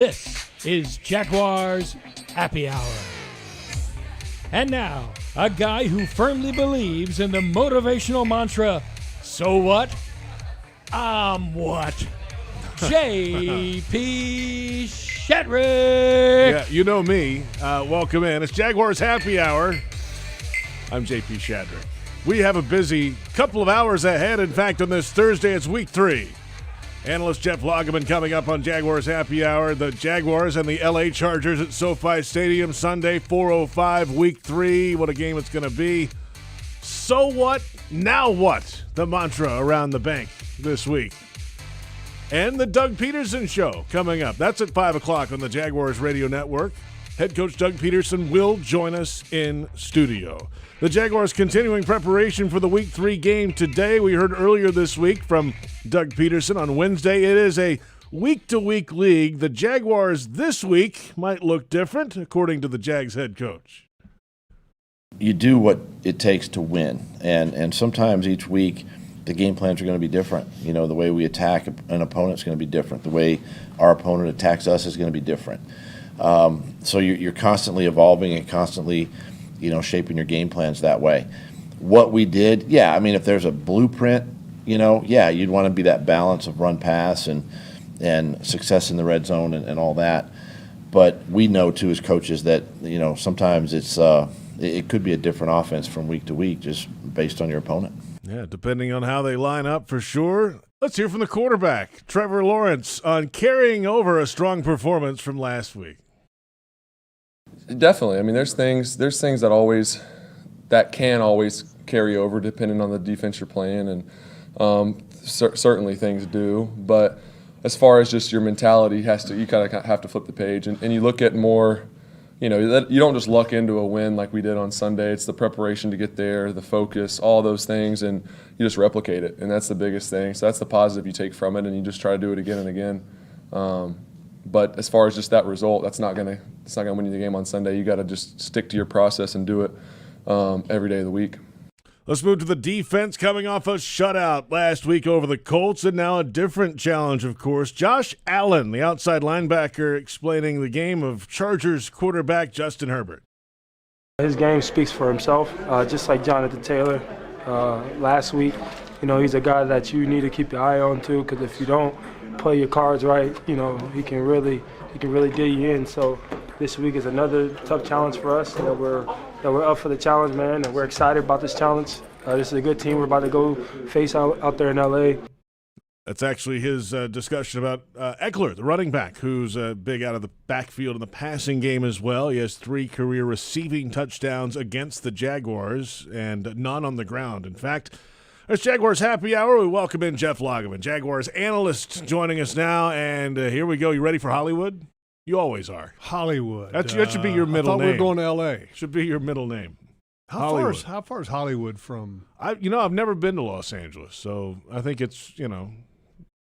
This is Jaguars Happy Hour. And now, a guy who firmly believes in the motivational mantra, so what? I'm what? J.P. Shadrick. Yeah, you know me. Welcome in. It's Jaguars Happy Hour. I'm J.P. Shadrick. We have a busy couple of hours ahead. In fact, on this Thursday, it's week 3. Analyst Jeff Lageman coming up on Jaguars Happy Hour. The Jaguars and the Chargers at SoFi Stadium Sunday, 4:05, week 3. What a game it's going to be. So what? Now what? The mantra around the bank this week. And the Doug Pederson Show coming up. That's at 5 o'clock on the Jaguars Radio Network. Head coach Doug Pederson will join us in studio. The Jaguars continuing preparation for the Week 3 game today. We heard earlier this week from Doug Pederson on Wednesday. It is a week-to-week league. The Jaguars this week might look different, according to the Jags head coach. You do what it takes to win, and sometimes each week the game plans are going to be different. You know, the way we attack an opponent is going to be different. The way our opponent attacks us is going to be different. So you're constantly evolving and constantly, shaping your game plans that way. What we did, if there's a blueprint, you'd want to be that balance of run pass and success in the red zone and all that. But we know too as coaches that, sometimes it could be a different offense from week to week just based on your opponent. Yeah, depending on how they line up for sure. Let's hear from the quarterback, Trevor Lawrence, on carrying over a strong performance from last week. Definitely. I mean, there's things that can always carry over depending on the defense you're playing, and certainly things do. But as far as just your mentality, you kind of have to flip the page, and you look at more. You don't just luck into a win like we did on Sunday. It's the preparation to get there, the focus, all those things, and you just replicate it, and that's the biggest thing. So that's the positive you take from it, and you just try to do it again and again. But as far as just that result, it's not gonna win you the game on Sunday. You got to just stick to your process and do it every day of the week. Let's move to the defense, coming off a shutout last week over the Colts, and now a different challenge, of course. Josh Allen, the outside linebacker, explaining the game of Chargers quarterback Justin Herbert. His game speaks for himself, just like Jonathan Taylor last week. He's a guy that you need to keep your eye on too, because if you don't play your cards right, he can really get you in. So this week is another tough challenge for us. That we're up for the challenge, man, and we're excited about this challenge. This is a good team we're about to go face out there in L.A. That's actually his discussion about Eckler, the running back, who's big out of the backfield in the passing game as well. He has 3 career receiving touchdowns against the Jaguars and none on the ground. In fact, it's Jaguars Happy Hour. We welcome in Jeff Lageman, Jaguars analyst, joining us now. And here we go. You ready for Hollywood? You always are. Hollywood. That should be your middle name. I thought we were going to L.A. Should be your middle name. How far is Hollywood from? I've never been to Los Angeles, so I think it's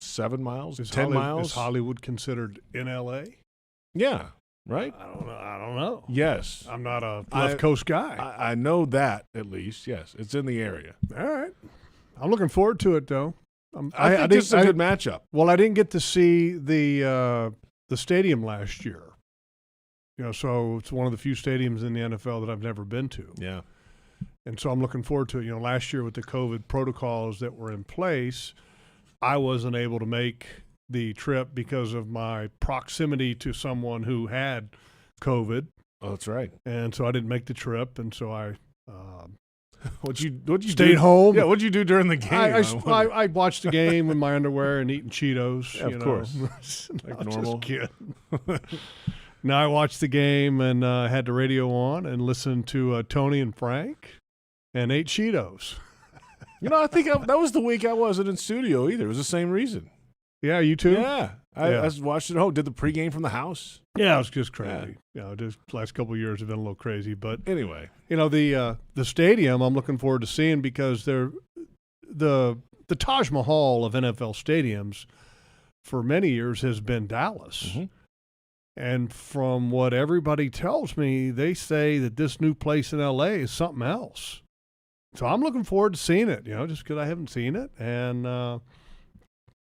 7 miles, 10 miles. Is Hollywood considered in L.A.? Yeah, right. I don't know. Yes, I'm not a left coast guy. I know that at least. Yes, it's in the area. All right. I'm looking forward to it though. I think this is a good matchup. Well, I didn't get to see the stadium last year. So it's one of the few stadiums in the NFL that I've never been to. Yeah. And so I'm looking forward to it. Last year with the COVID protocols that were in place, I wasn't able to make the trip because of my proximity to someone who had COVID. Oh, that's right. And so I didn't make the trip, and so I What'd you stayed home. Yeah, what'd you do during the game? I watched the game in my underwear and eating Cheetos. Yeah, of course. Like normal. Just kidding. Now I watched the game and had the radio on and listened to Tony and Frank and ate Cheetos. I think that was the week I wasn't in studio either. It was the same reason. Yeah, you too? Yeah. I watched it at home, did the pregame from the house. Yeah, it was just crazy. Just last couple of years have been a little crazy. But anyway, the stadium I'm looking forward to seeing because they're the Taj Mahal of NFL stadiums for many years has been Dallas. Mm-hmm. And from what everybody tells me, they say that this new place in L.A. is something else. So I'm looking forward to seeing it, just because I haven't seen it. And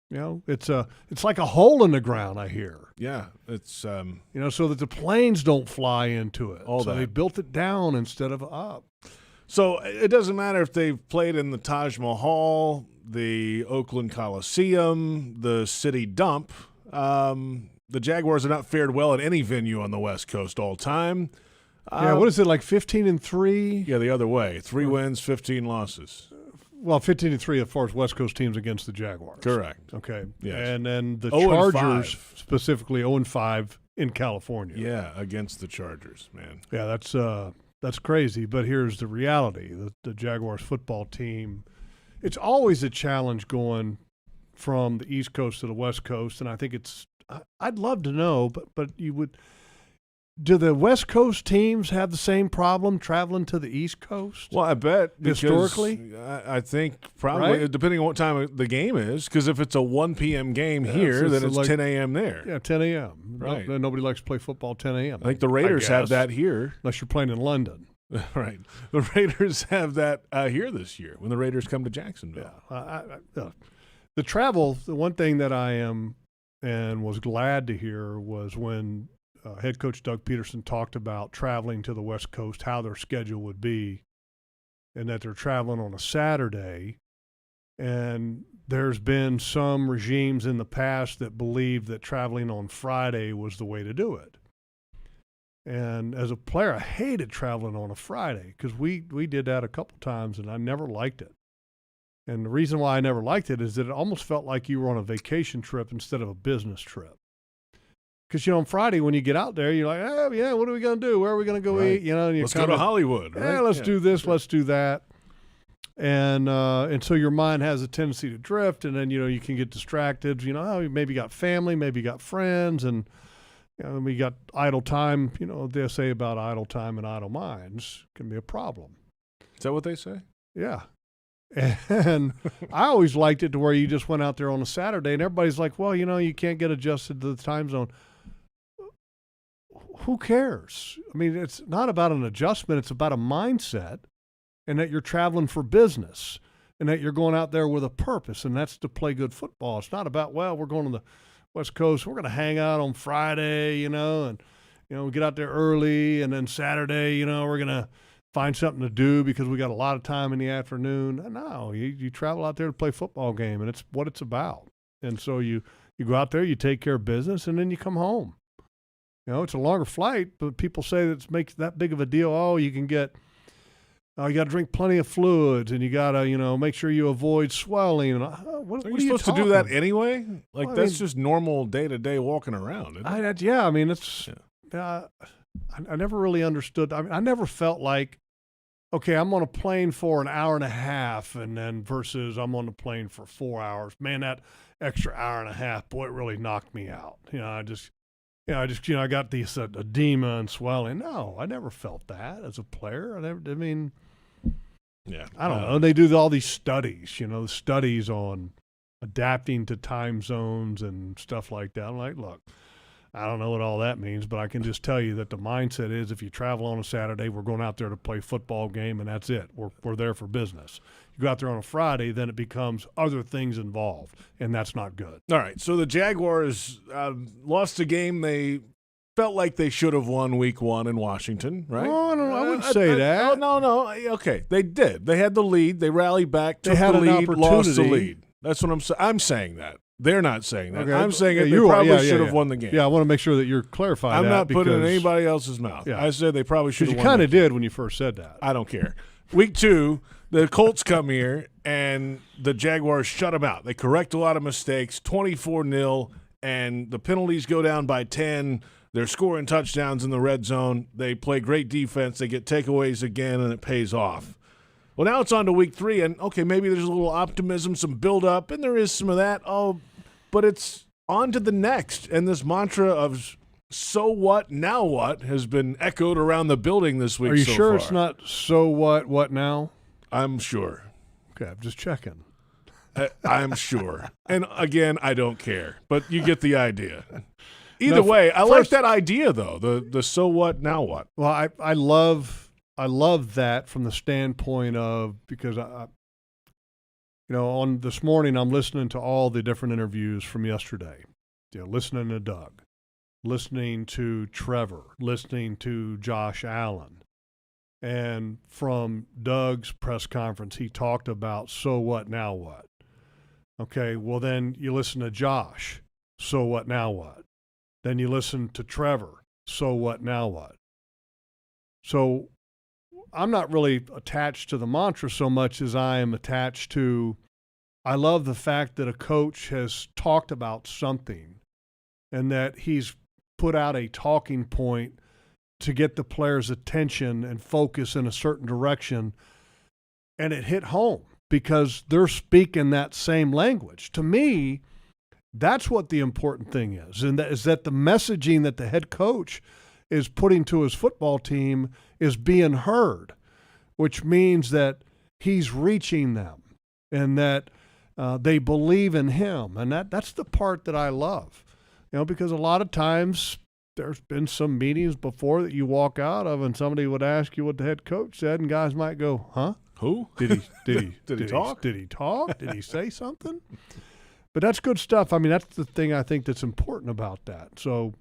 It's like a hole in the ground, I hear. Yeah, it's so that the planes don't fly into it. All so that. they built it down instead of up. So it doesn't matter if they've played in the Taj Mahal, the Oakland Coliseum, the City Dump. The Jaguars have not fared well at any venue on the West Coast all time. What is it, like 15-3? Yeah, the other way. 3 wins, 15 losses. Well, 15-3 as far as West Coast teams against the Jaguars. Correct. Okay. Yes. And then the 0-5. Chargers, specifically 0-5 in California. Yeah, against the Chargers, man. Yeah, that's crazy. But here's the reality: the Jaguars football team. It's always a challenge going from the East Coast to the West Coast, and I think I'd love to know, but you would. Do the West Coast teams have the same problem traveling to the East Coast? Well, I bet historically, I think probably right? depending on what time the game is. Because if it's a 1 p.m. game here, then it's 10 a.m. there. Yeah, 10 a.m. Right. Nobody likes to play football 10 a.m. I think the Raiders have that here, unless you're playing in London. Right. The Raiders have that here this year when the Raiders come to Jacksonville. Yeah. The travel. The one thing that I am and was glad to hear was when head coach Doug Pederson talked about traveling to the West Coast, how their schedule would be, and that they're traveling on a Saturday. And there's been some regimes in the past that believed that traveling on Friday was the way to do it. And as a player, I hated traveling on a Friday because we did that a couple times, and I never liked it. And the reason why I never liked it is that it almost felt like you were on a vacation trip instead of a business trip. Because, on Friday when you get out there, you're like, oh, yeah, what are we going to do? Where are we going to go eat? And let's go to Hollywood. Right? Yeah, let's do this, let's do that. And so your mind has a tendency to drift, and then, you can get distracted. You maybe got family, maybe got friends, and we got idle time. They say about idle time and idle minds can be a problem. Is that what they say? Yeah. And I always liked it to where you just went out there on a Saturday, and everybody's like, well, you can't get adjusted to the time zone. Who cares? I mean, it's not about an adjustment. It's about a mindset, and that you're traveling for business, and that you're going out there with a purpose, and that's to play good football. It's not about, well, we're going to the West Coast. We're going to hang out on Friday, and, we get out there early, and then Saturday, we're going to find something to do because we got a lot of time in the afternoon. No, you travel out there to play a football game, and it's what it's about. And so you go out there, you take care of business, and then you come home. It's a longer flight, but people say that it makes that big of a deal. Oh, you got to drink plenty of fluids, and you got to, make sure you avoid swelling. And what are are you supposed to do that anyway? Like, that's just normal day-to-day walking around, isn't it? It's I never really understood. I never felt like, okay, I'm on a plane for an hour and a half, and then versus I'm on the plane for 4 hours. Man, that extra hour and a half, boy, it really knocked me out. I got this edema and swelling. No, I never felt that as a player. I don't know. They do all these studies, studies on adapting to time zones and stuff like that. I'm like, look, I don't know what all that means, but I can just tell you that the mindset is if you travel on a Saturday, we're going out there to play a football game, and that's it. We're there for business. You go out there on a Friday, then it becomes other things involved, and that's not good. All right, so the Jaguars lost a game they felt like they should have won week 1 in Washington, right? Oh, I wouldn't say that. No. Okay, they did. They had the lead. They rallied back, took they had the an lead, lost the opportunity. lead. That's what I'm saying. I'm saying that. They're not saying that. Okay. I'm saying they you probably are. should have won the game. Yeah, I want to make sure that you're clarifying I'm that. not putting it in because- anybody else's mouth. Yeah. I said they probably should Because have you won. kind of did when you first said that. I don't care. Week 2, the Colts come here, and the Jaguars shut them out. They correct a lot of mistakes, 24-0, and the penalties go down by 10. They're scoring touchdowns in the red zone. They play great defense. They get takeaways again, and it pays off. Well, now it's on to week 3, and, okay, maybe there's a little optimism, some build-up, and there is some of that. Oh, but it's on to the next. And this mantra of so what, now what has been echoed around the building this week. Are you so sure far. it's not so what now? I'm sure. Okay, I'm just checking. I'm sure. And again, I don't care, but you get the idea. Either way, I like that idea though. The so what, now what? Well, I love that from the standpoint of because on this morning, I'm listening to all the different interviews from yesterday. Listening to Doug, listening to Trevor, listening to Josh Allen. And from Doug's press conference, he talked about, so what, now what? Okay, well, then you listen to Josh, so what, now what? Then you listen to Trevor, so what, now what? So I'm not really attached to the mantra so much as I am attached to, I love the fact that a coach has talked about something and that he's put out a talking point to get the players' attention and focus in a certain direction, and it hit home because they're speaking that same language. To me, that's what the important thing is, and that is that the messaging that the head coach is putting to his football team is being heard, which means that he's reaching them and that they believe in him. And that's the part that I love, because a lot of times there's been some meetings before that you walk out of and somebody would ask you what the head coach said, and guys might go, huh? Who? Did he talk? Did he talk? Did he say something? But that's good stuff. I mean, that's the thing I think that's important about that. So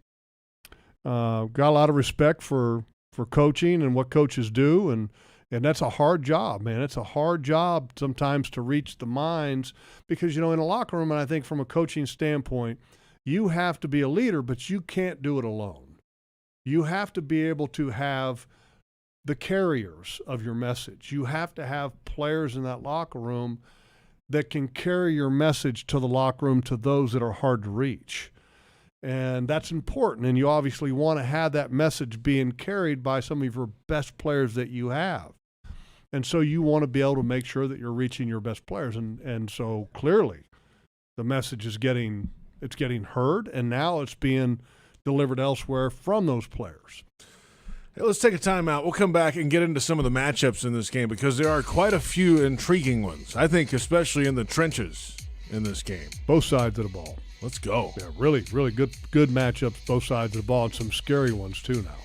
got a lot of respect for coaching and what coaches do, and that's a hard job, man. It's a hard job sometimes to reach the minds because, in a locker room, and I think from a coaching standpoint, you have to be a leader, but you can't do it alone. You have to be able to have the carriers of your message. You have to have players in that locker room that can carry your message to the locker room to those that are hard to reach. And that's important, and you obviously want to have that message being carried by some of your best players that you have. And so you want to be able to make sure that you're reaching your best players. And so clearly the message is getting heard, and now it's being delivered elsewhere from those players. Hey, let's take a timeout. We'll come back and get into some of the matchups in this game because there are quite a few intriguing ones, I think, especially in the trenches in this game. Both sides of the ball. Let's go. Yeah, really, really good matchups, both sides of the ball, and some scary ones too now.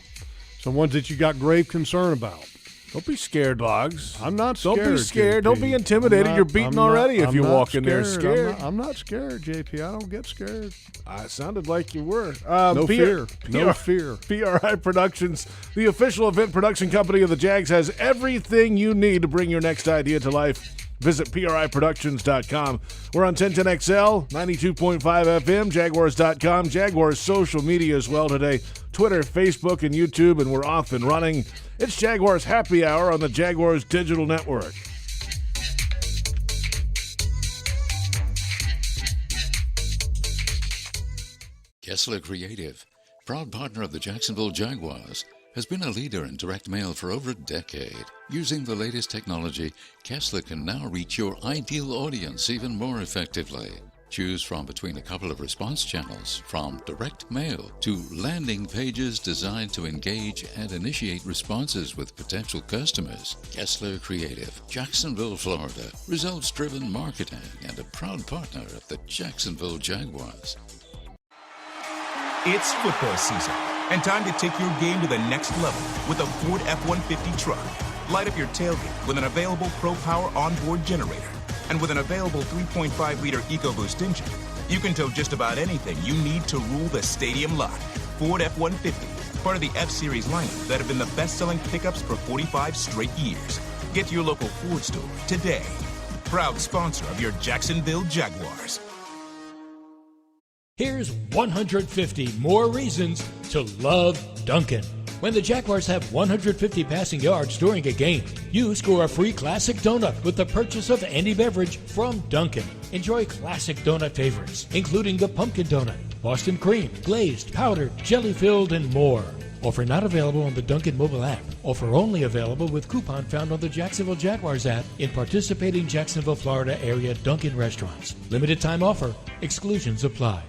Some ones that you got grave concern about. Don't be scared, Logs. I'm not scared. Don't be scared. JP. Don't be intimidated. You're beaten already if you walk in there scared. I'm not scared, JP. I don't get scared. It sounded like you were. No fear. No fear. PRI Productions, the official event production company of the Jags, has everything you need to bring your next idea to life. Visit PRIProductions.com. We're on 1010XL, 92.5 FM, Jaguars.com, Jaguars social media as well today, Twitter, Facebook, and YouTube, and we're off and running. It's Jaguars Happy Hour on the Jaguars Digital Network. Kessler Creative, proud partner of the Jacksonville Jaguars, has been a leader in direct mail for over a decade. Using the latest technology, Kessler can now reach your ideal audience even more effectively. Choose from between a couple of response channels, from direct mail to landing pages designed to engage and initiate responses with potential customers. Kessler Creative, Jacksonville, Florida. Results-driven marketing and a proud partner of the Jacksonville Jaguars. It's football season, and time to take your game to the next level with a Ford F-150 truck. Light up your tailgate with an available Pro Power onboard generator. And with an available 3.5-liter EcoBoost engine, you can tow just about anything you need to rule the stadium lot. Ford F-150, part of the F-Series lineup that have been the best-selling pickups for 45 straight years. Get to your local Ford store today. Proud sponsor of your Jacksonville Jaguars. Here's 150 more reasons to love Dunkin'. When the Jaguars have 150 passing yards during a game, you score a free classic donut with the purchase of any beverage from Dunkin'. Enjoy classic donut favorites, including the pumpkin donut, Boston cream, glazed, powdered, jelly-filled, and more. Offer not available on the Dunkin' mobile app. Offer only available with coupon found on the Jacksonville Jaguars app in participating Jacksonville, Florida area Dunkin' restaurants. Limited time offer. Exclusions apply.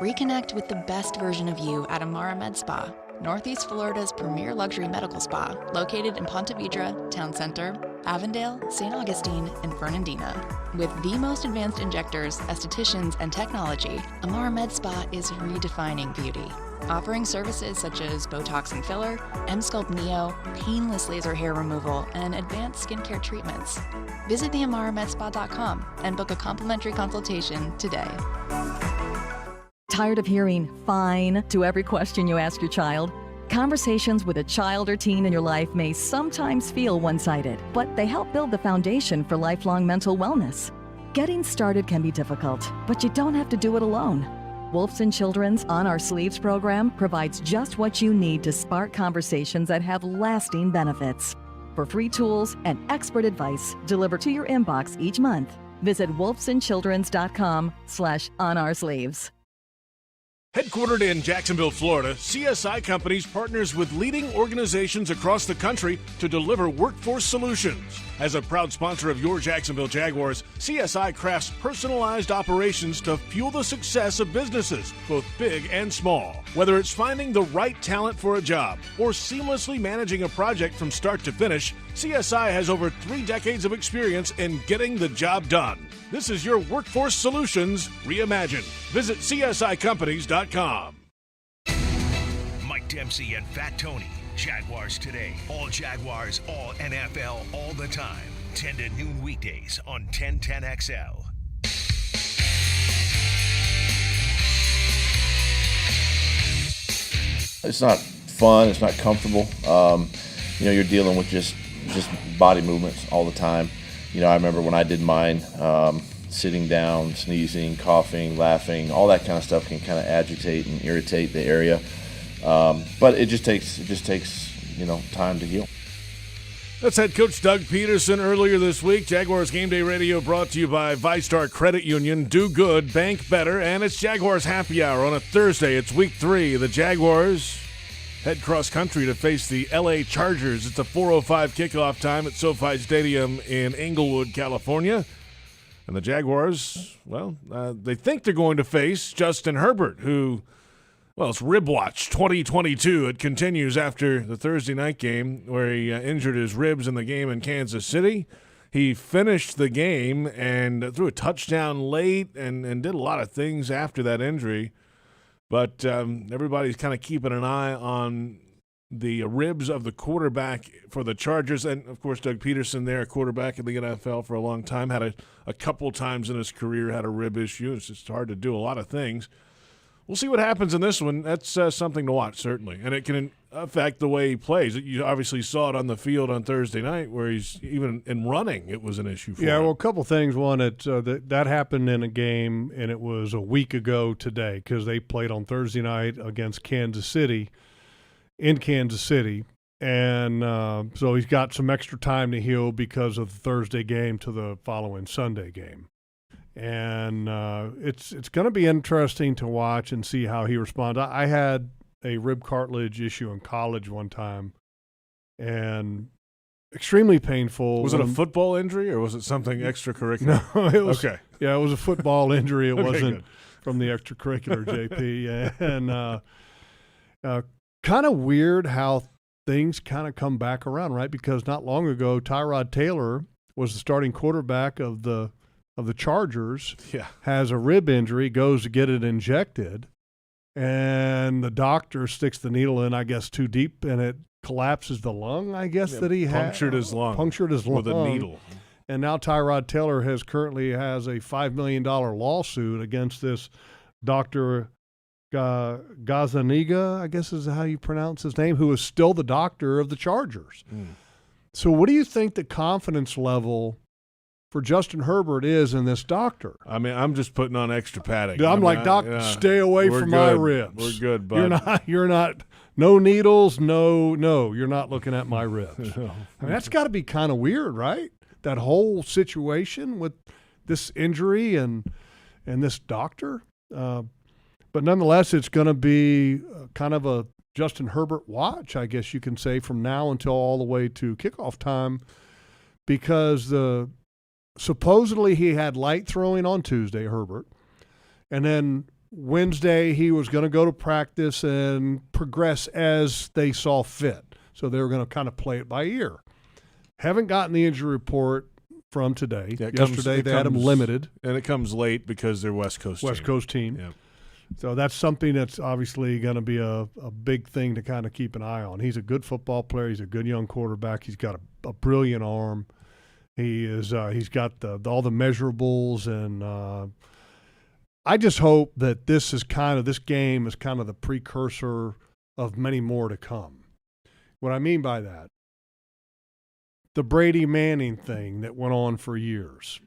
Reconnect with the best version of you at Amara Med Spa, Northeast Florida's premier luxury medical spa, located in Ponte Vedra, Town Center, Avondale, St. Augustine, and Fernandina. With the most advanced injectors, estheticians, and technology, Amara Med Spa is redefining beauty. offering services such as Botox and filler, M-Sculpt Neo, painless laser hair removal, and advanced skincare treatments. Visit theamaramedspa.com and book a complimentary consultation today. Tired of hearing "fine" to every question you ask your child? Conversations with a child or teen in your life may sometimes feel one-sided, but they help build the foundation for lifelong mental wellness. Getting started can be difficult, but you don't have to do it alone. Wolfson Children's On Our Sleeves program provides just what you need to spark conversations that have lasting benefits. For free tools and expert advice delivered to your inbox each month, visit wolfsonchildrens.com/onoursleeves. Headquartered in Jacksonville, Florida, CSI Companies partners with leading organizations across the country to deliver workforce solutions. As a proud sponsor of your Jacksonville Jaguars, CSI crafts personalized operations to fuel the success of businesses, both big and small. Whether it's finding the right talent for a job or seamlessly managing a project from start to finish, CSI has over 3 decades of experience in getting the job done. This is your workforce solutions reimagined. Visit CSICompanies.com. Mike Dempsey and Fat Tony. Jaguars Today. All Jaguars, all NFL, all the time. 10 to noon weekdays on 1010XL. It's not fun. It's not comfortable. You're dealing with just body movements all the time. I remember when I did mine, sitting down, sneezing, coughing, laughing, all that kind of stuff can kind of agitate and irritate the area. But it just takes time to heal. That's head coach Doug Pederson earlier this week. Jaguars Game Day Radio brought to you by ViStar Credit Union. Do good, bank better, and it's Jaguars Happy Hour on a Thursday. It's week 3. The Jaguars head cross country to face the LA Chargers. It's a 4:05 kickoff time at SoFi Stadium in Inglewood, California. And the Jaguars, they think they're going to face Justin Herbert, who, it's Rib Watch 2022. It continues after the Thursday night game where he injured his ribs in the game in Kansas City. He finished the game and threw a touchdown late and did a lot of things after that injury. But everybody's kind of keeping an eye on the ribs of the quarterback for the Chargers. And, of course, Doug Pederson there, a quarterback in the NFL for a long time, had a couple times in his career had a rib issue. It's just hard to do a lot of things. We'll see what happens in this one. That's something to watch, certainly. And it can affect the way he plays. You obviously saw it on the field on Thursday night where he's even in running, it was an issue for him. Yeah, well, a couple things. One, that happened in a game, and it was a week ago today because they played on Thursday night against Kansas City, in Kansas City. And so he's got some extra time to heal because of the Thursday game to the following Sunday game. And it's going to be interesting to watch and see how he responds. I had a rib cartilage issue in college one time, and extremely painful. Was it a football injury or was it something extracurricular? No, it was. Okay. Yeah, it was a football injury. It Okay, wasn't good. from the extracurricular, JP. And kind of weird how things kind of come back around, right? Because not long ago, Tyrod Taylor was the starting quarterback of the Chargers, has a rib injury, goes to get it injected, and the doctor sticks the needle in, I guess, too deep, and it collapses the lung, I guess, that he had. Punctured his lung. With a needle. And now Tyrod Taylor currently has a $5 million lawsuit against this Dr. Gazzaniga, I guess is how you pronounce his name, who is still the doctor of the Chargers. So what do you think the confidence level for Justin Herbert is in this doctor? I mean, I'm just putting on extra padding. I'm like, Doc, stay away from my ribs. We're good, bud. You're not, no needles, no, you're not looking at my ribs. No. I mean, that's got to be kind of weird, right? That whole situation with this injury and this doctor. But nonetheless, it's going to be kind of a Justin Herbert watch, I guess you can say, from now until all the way to kickoff time, because supposedly he had light throwing on Tuesday, Herbert, and then Wednesday he was going to go to practice and progress as they saw fit. So they were going to kind of play it by ear. Haven't gotten the injury report from today. Yesterday they had him limited. And it comes late because they're West Coast team. Yeah. So that's something that's obviously going to be a big thing to kind of keep an eye on. He's a good football player. He's a good young quarterback. He's got a brilliant arm. He's got all the measurables, and I just hope that this game is kind of the precursor of many more to come. What I mean by that, the Brady Manning thing that went on for years.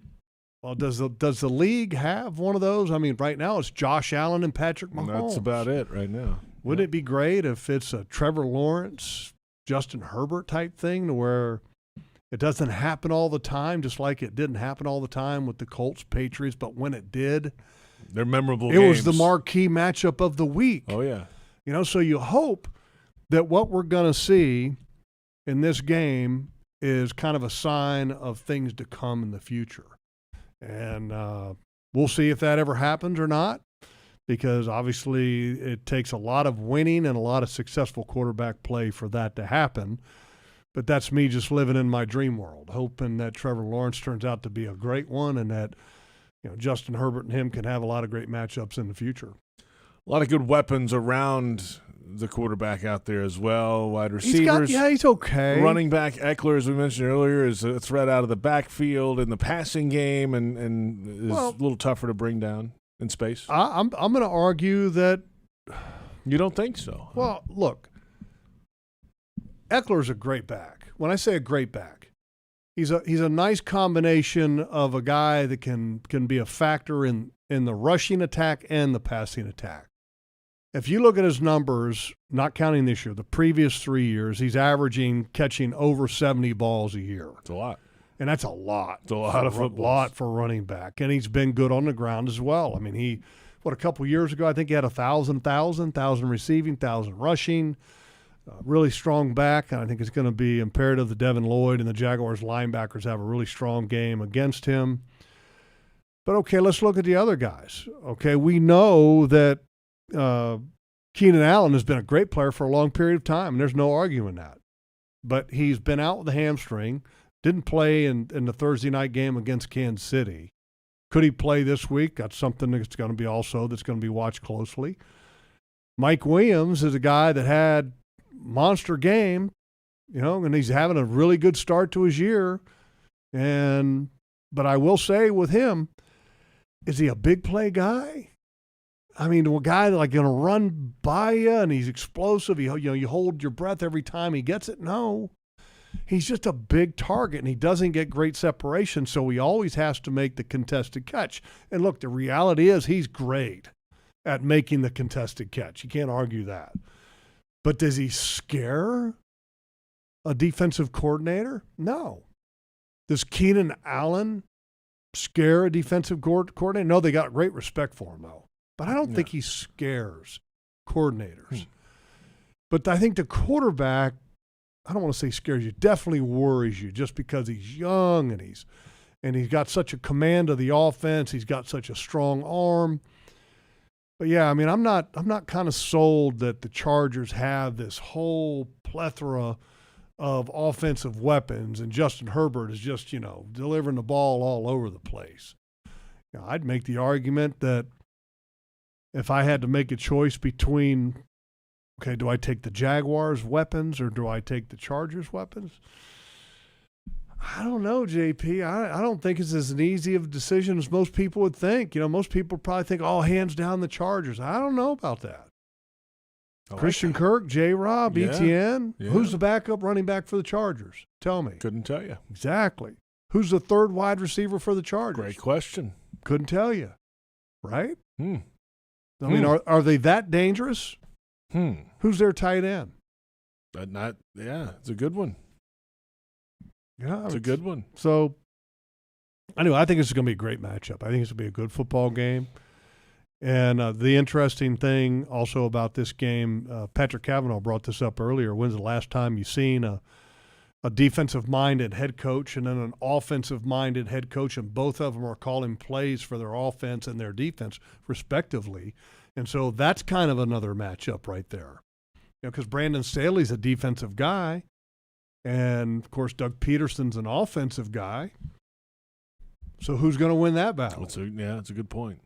Well, does the league have one of those? I mean, right now it's Josh Allen and Patrick Mahomes. That's about it right now. Wouldn't it be great if it's a Trevor Lawrence, Justin Herbert type thing to where it doesn't happen all the time, just like it didn't happen all the time with the Colts, Patriots, but when it did, they're memorable games. It was the marquee matchup of the week. Oh, yeah. So you hope that what we're going to see in this game is kind of a sign of things to come in the future. And we'll see if that ever happens or not, because obviously it takes a lot of winning and a lot of successful quarterback play for that to happen. But that's me just living in my dream world, hoping that Trevor Lawrence turns out to be a great one and that Justin Herbert and him can have a lot of great matchups in the future. A lot of good weapons around the quarterback out there as well. Wide receivers. He's okay. Running back Eckler, as we mentioned earlier, is a threat out of the backfield in the passing game and is a little tougher to bring down in space. I'm going to argue that. You don't think so? Well, look, Eckler's a great back. When I say a great back, he's a nice combination of a guy that can be a factor in the rushing attack and the passing attack. If you look at his numbers, not counting this year, the previous 3 years, he's catching over 70 balls a year. It's a lot. And that's a lot. It's a lot of footballs. A lot for running back. And he's been good on the ground as well. I mean, a couple years ago, I think he had 1,000 receiving, 1,000 rushing. Really strong back. And I think it's going to be imperative that Devin Lloyd and the Jaguars linebackers have a really strong game against him. But, okay, let's look at the other guys. Okay, we know that Keenan Allen has been a great player for a long period of time, and there's no arguing that. But he's been out with a hamstring, didn't play in the Thursday night game against Kansas City. Could he play this week? That's something that's going to be watched closely. Mike Williams is a guy that had monster game, and he's having a really good start to his year. But I will say with him, is he a big play guy? I mean, a guy like going to run by you and he's explosive. You hold your breath every time he gets it. No, he's just a big target and he doesn't get great separation. So he always has to make the contested catch. And look, the reality is he's great at making the contested catch. You can't argue that. But does he scare a defensive coordinator? No. Does Keenan Allen scare a defensive coordinator? No, they got great respect for him though. But I don't think he scares coordinators. But I think the quarterback, I don't want to say scares you, definitely worries you just because he's young and he's got such a command of the offense. He's got such a strong arm. But yeah, I mean, I'm not kind of sold that the Chargers have this whole plethora of offensive weapons and Justin Herbert is just, delivering the ball all over the place. I'd make the argument that if I had to make a choice between, okay, do I take the Jaguars' weapons or do I take the Chargers' weapons? I don't know, JP. I don't think it's as easy of a decision as most people would think. Most people probably think, hands down the Chargers. I don't know about that. Christian Kirk, J-Rob, ETN. Yeah. Who's the backup running back for the Chargers? Tell me. Couldn't tell you. Exactly. Who's the third wide receiver for the Chargers? Great question. Couldn't tell you. Right? I mean, are they that dangerous? Who's their tight end? It's a good one. Yeah, it's a good one. So, anyway, I think it's going to be a great matchup. I think it's going to be a good football game. And the interesting thing also about this game, Patrick Cavanaugh brought this up earlier. When's the last time you've seen a defensive-minded head coach and then an offensive-minded head coach, and both of them are calling plays for their offense and their defense, respectively. And so that's kind of another matchup right there. Because Brandon Staley's a defensive guy, and, of course, Doug Pederson's an offensive guy. So who's going to win that battle? It's a good point.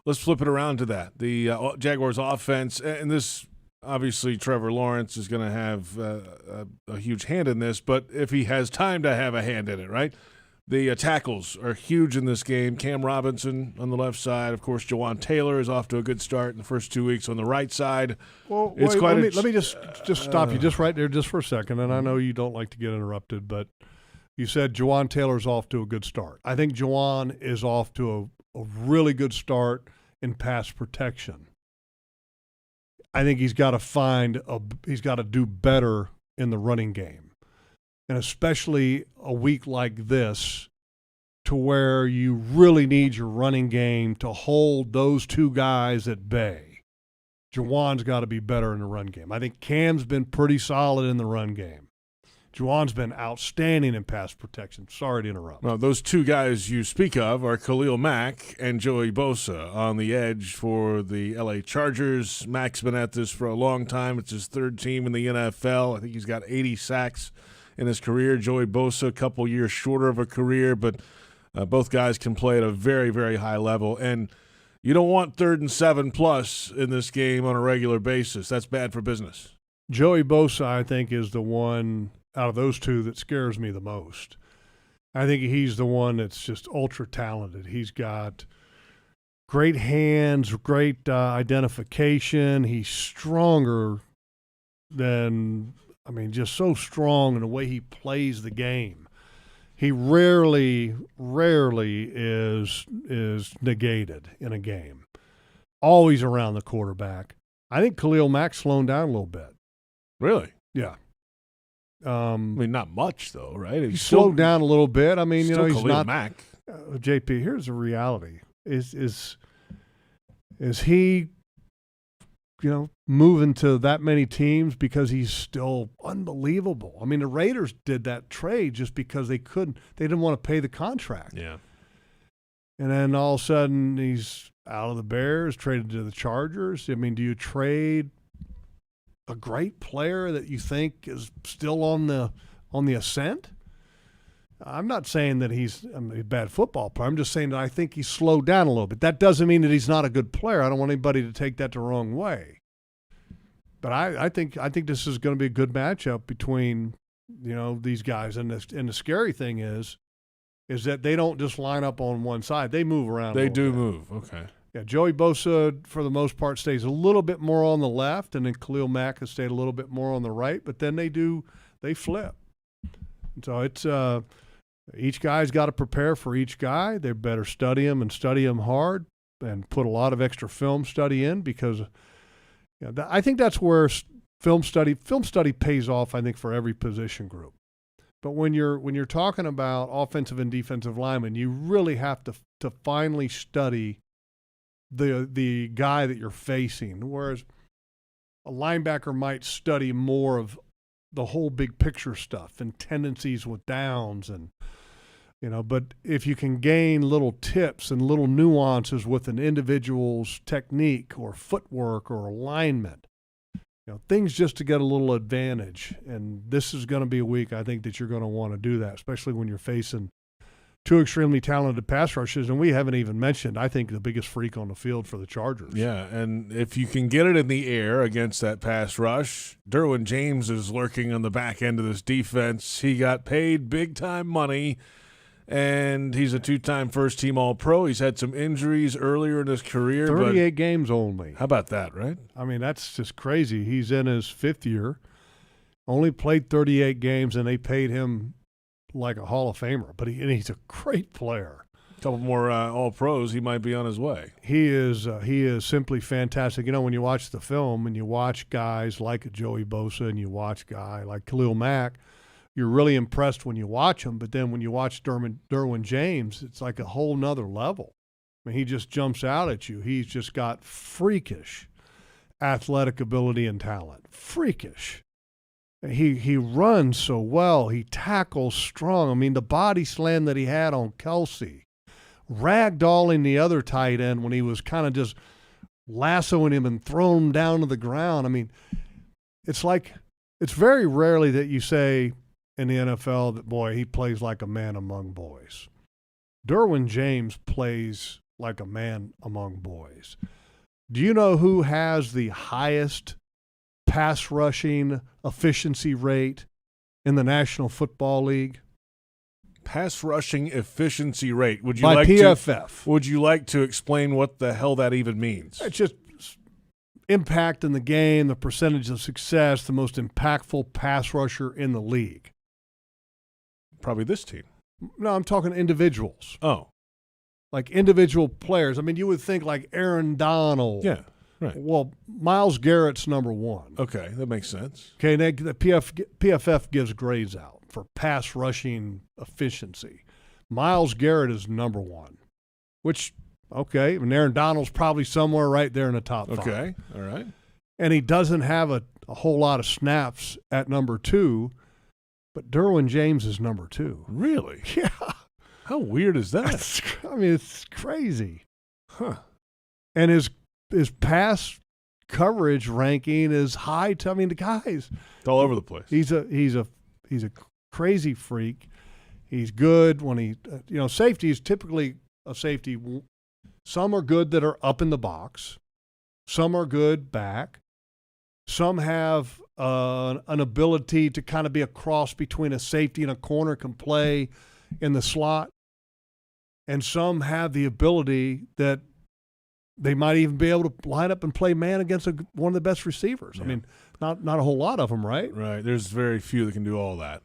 let's flip it around to that. The Jaguars offense, and this obviously Trevor Lawrence is going to have a huge hand in this, but if he has time to have a hand in it, right? The tackles are huge in this game. Cam Robinson on the left side. Of course, Jawan Taylor is off to a good start in the first 2 weeks on the right side. Well, it's let me just stop you just right there just for a second, and I know you don't like to get interrupted, but you said Jawan Taylor's off to a good start. I think Jawan is off to a really good start in pass protection. I think he's got to do better in the running game. And especially a week like this, to where you really need your running game to hold those two guys at bay. Jawan's got to be better in the run game. I think Cam's been pretty solid in the run game. Jawan's been outstanding in pass protection. Sorry to interrupt. Well, those two guys you speak of are Khalil Mack and Joey Bosa on the edge for the LA Chargers. Mack's been at this for a long time. It's his third team in the NFL. I think he's got 80 sacks in his career. Joey Bosa, a couple years shorter of a career, but both guys can play at a very, very high level. And you don't want 3rd and 7+ in this game on a regular basis. That's bad for business. Joey Bosa, I think, is the one out of those two that scares me the most. I think he's the one that's just ultra talented. He's got great hands, great identification. He's stronger than – just so strong in the way he plays the game. He rarely is negated in a game. Always around the quarterback. I think Khalil Mack's slowing down a little bit. Really? Yeah. Not much though, right? He's slowed down a little bit. He's Khalil not Mack. JP, here's the reality. Is he moving to that many teams because he's still unbelievable? The Raiders did that trade just because they didn't want to pay the contract. Yeah. And then all of a sudden he's out of the Bears, traded to the Chargers. Do you trade a great player that you think is still on the ascent? I'm not saying that he's a bad football player. I'm just saying that I think he's slowed down a little bit. That doesn't mean that he's not a good player. I don't want anybody to take that the wrong way. But I think this is going to be a good matchup between these guys. And the scary thing is that they don't just line up on one side. They move around. They do move. Okay. Yeah, Joey Bosa, for the most part, stays a little bit more on the left, and then Khalil Mack has stayed a little bit more on the right. But then they flip. So it's each guy's got to prepare for each guy. They better study him hard and put a lot of extra film study in, because I think that's where film study pays off, I think, for every position group. But when you're talking about offensive and defensive linemen, you really have to finally study the guy that you're facing, whereas a linebacker might study more of the whole big picture stuff and tendencies with downs but if you can gain little tips and little nuances with an individual's technique or footwork or alignment, things just to get a little advantage. And this is going to be a week, I think, that you're going to want to do that, especially when you're facing two extremely talented pass rushers. And we haven't even mentioned, I think, the biggest freak on the field for the Chargers. Yeah, and if you can get it in the air against that pass rush, Derwin James is lurking on the back end of this defense. He got paid big-time money, and he's a 2-time first-team All-Pro. He's had some injuries earlier in his career. 38 games only. How about that, right? That's just crazy. He's in his 5th year, only played 38 games, and they paid him like a Hall of Famer. But he's a great player. A couple more All-Pros, he might be on his way. He is simply fantastic. When you watch the film and you watch guys like Joey Bosa and you watch a guy like Khalil Mack, you're really impressed when you watch him. But then when you watch Derwin James, it's like a whole nother level. He just jumps out at you. He's just got freakish athletic ability and talent. Freakish. He runs so well. He tackles strong. The body slam that he had on Kelsey, ragdolling the other tight end when he was kind of just lassoing him and throwing him down to the ground. It's very rarely that you say in the NFL that, boy, he plays like a man among boys. Derwin James plays like a man among boys. Do you know who has the highest pass rushing efficiency rate in the National Football League? Pass rushing efficiency rate. Would you By like PFF. Would you like to explain what the hell that even means? It's just impact in the game, the percentage of success, the most impactful pass rusher in the league. Probably this team. No, I'm talking individuals. Oh. Like individual players. I mean, you would think like Aaron Donald. Yeah, right. Well, Myles Garrett's number one. Okay, that makes sense. Okay, the PFF gives grades out for pass rushing efficiency. Myles Garrett is number one, which, okay, and Aaron Donald's probably somewhere right there in the top five. Okay, all right. And he doesn't have a whole lot of snaps at number two, but Derwin James is number two. Really? Yeah. How weird is that? I mean, it's crazy. Huh. And his pass coverage ranking is high. I mean, the guy's It's all over the place. He's a crazy freak. He's good when he, safety is typically a safety. Some are good that are up in the box. Some are good back. Some have an ability to kind of be a cross between a safety and a corner, can play in the slot. And some have the ability that they might even be able to line up and play man against one of the best receivers. Yeah. I mean, not a whole lot of them, right? Right. There's very few that can do all that.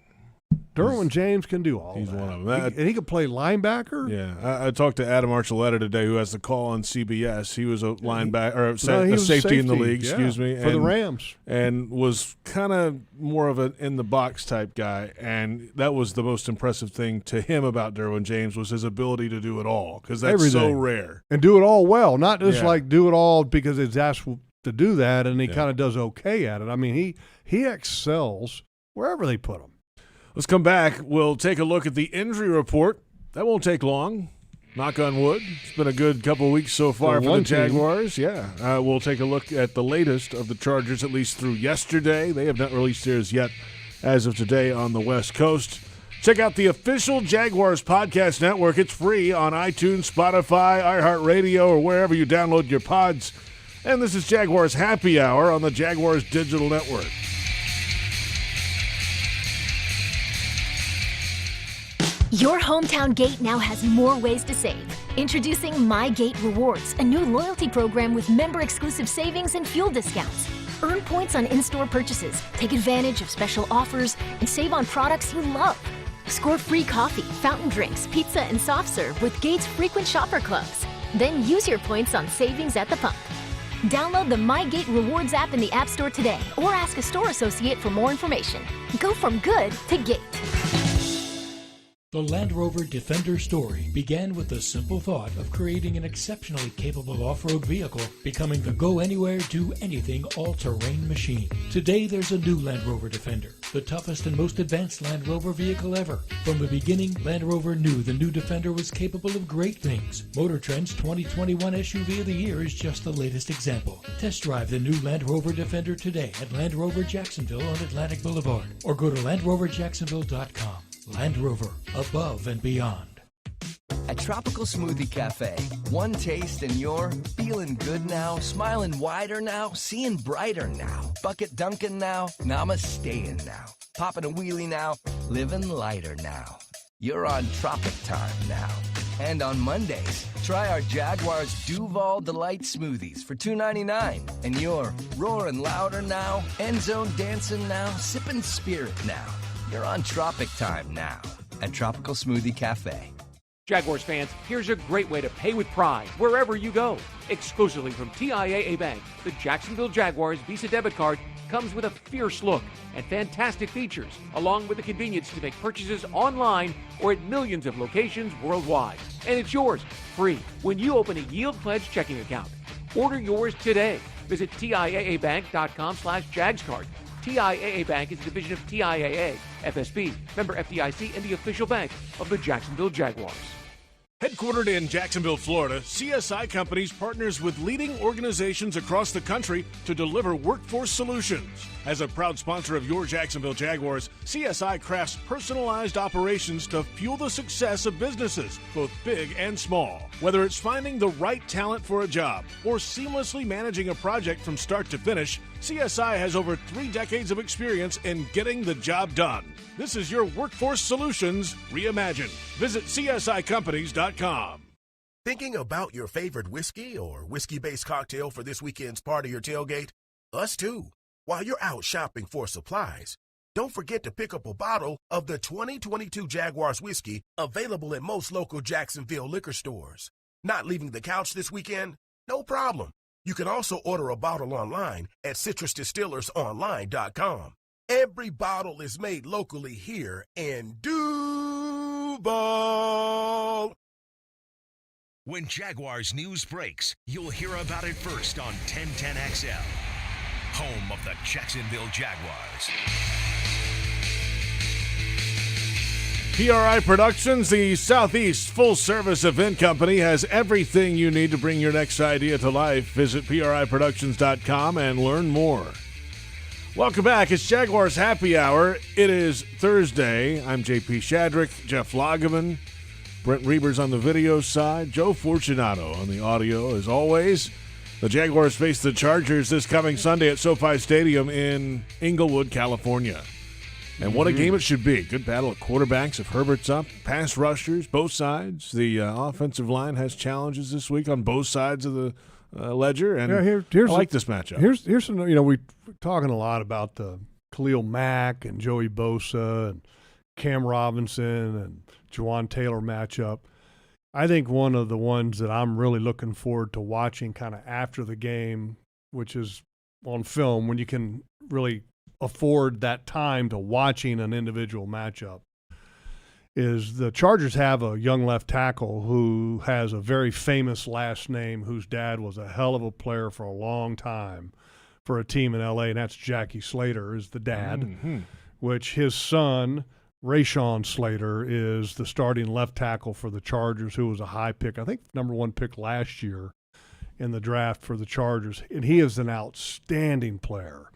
Derwin James can do all that. He's one of them. And he can play linebacker. Yeah. I talked to Adam Archuleta today, who has the call on CBS. He was a linebacker, or he a was safety in the league, excuse me. For the Rams. And was kind of more of an in-the-box type guy. And that was the most impressive thing to him about Derwin James was his ability to do it all, because that's so rare. And do it all well, not just like do it all because it's asked to do that and he kind of does okay at it. I mean, he excels wherever they put him. Let's come back. We'll take a look at the injury report. That won't take long. Knock on wood. It's been a good couple of weeks so far for the Jaguars. Yeah. We'll take a look at the latest of the Chargers, at least through yesterday. They have not released theirs yet as of today on the West Coast. Check out the official Jaguars Podcast Network. It's free on iTunes, Spotify, iHeartRadio, or wherever you download your pods. And this is Jaguars Happy Hour on the Jaguars Digital Network. Your hometown gate now has more ways to save. Introducing My Gate Rewards, a new loyalty program with member-exclusive savings and fuel discounts. Earn points on in-store purchases, take advantage of special offers, and save on products you love. Score free coffee, fountain drinks, pizza, and soft serve with Gates frequent shopper clubs. Then use your points on savings at the pump. Download the My Gate Rewards app in the App Store today or ask a store associate for more information. Go from good to Gate. The Land Rover Defender story began with the simple thought of creating an exceptionally capable off-road vehicle, becoming the go-anywhere, do-anything all-terrain machine. Today, there's a new Land Rover Defender, the toughest and most advanced Land Rover vehicle ever. From the beginning, Land Rover knew the new Defender was capable of great things. Motor Trend's 2021 SUV of the Year is just the latest example. Test drive the new Land Rover Defender today at Land Rover Jacksonville on Atlantic Boulevard, or go to LandRoverJacksonville.com. Land Rover, above and beyond. At Tropical Smoothie Cafe, one taste and you're feeling good now, smiling wider now, seeing brighter now, bucket dunking now, namasteing now, popping a wheelie now, living lighter now. You're on Tropic Time now. And on Mondays, try our Jaguars Duval Delight Smoothies for $2.99. And you're roaring louder now, end zone dancing now, sipping spirit now. You're on Tropic Time now at Tropical Smoothie Cafe. Jaguars fans, here's a great way to pay with pride wherever you go. Exclusively from TIAA Bank, the Jacksonville Jaguars Visa debit card comes with a fierce look and fantastic features, along with the convenience to make purchases online or at millions of locations worldwide. And it's yours, free, when you open a Yield Pledge checking account. Order yours today. Visit TIAABank.com/JagsCard. TIAA Bank is a division of TIAA, FSB, member FDIC, and the official bank of the Jacksonville Jaguars. Headquartered in Jacksonville, Florida, CSI Companies partners with leading organizations across the country to deliver workforce solutions. As a proud sponsor of your Jacksonville Jaguars, CSI crafts personalized operations to fuel the success of businesses, both big and small. Whether it's finding the right talent for a job or seamlessly managing a project from start to finish, CSI has over 3 decades of experience in getting the job done. This is your workforce solutions reimagined. Visit CSICompanies.com. Thinking about your favorite whiskey or whiskey-based cocktail for this weekend's party or tailgate? Us too. While you're out shopping for supplies, don't forget to pick up a bottle of the 2022 Jaguars whiskey available at most local Jacksonville liquor stores. Not leaving the couch this weekend? No problem. You can also order a bottle online at citrusdistillersonline.com. Every bottle is made locally here in Duval. When Jaguars news breaks, you'll hear about it first on 1010XL, home of the Jacksonville Jaguars. PRI Productions, the Southeast full-service event company, has everything you need to bring your next idea to life. Visit PRIProductions.com and learn more. Welcome back. It's Jaguars Happy Hour. It is Thursday. I'm J.P. Shadrick, Jeff Lageman, Brent Reber's on the video side, Joe Fortunato on the audio, as always. The Jaguars face the Chargers this coming Sunday at SoFi Stadium in Inglewood, California. And what a game it should be. Good battle of quarterbacks if Herbert's up. Pass rushers, both sides. The offensive line has challenges this week on both sides of the ledger, and I like this matchup. Here's some, we're talking a lot about the Khalil Mack and Joey Bosa and Cam Robinson and Juwan Taylor matchup. I think one of the ones that I'm really looking forward to watching kind of after the game, which is on film, when you can really afford that time to watching an individual matchup, is the Chargers have a young left tackle who has a very famous last name, whose dad was a hell of a player for a long time for a team in L.A., and that's Jackie Slater is the dad, which his son, Rashawn Slater, is the starting left tackle for the Chargers, who was a high pick, I think number 1 pick last year in the draft for the Chargers, and he is an outstanding player.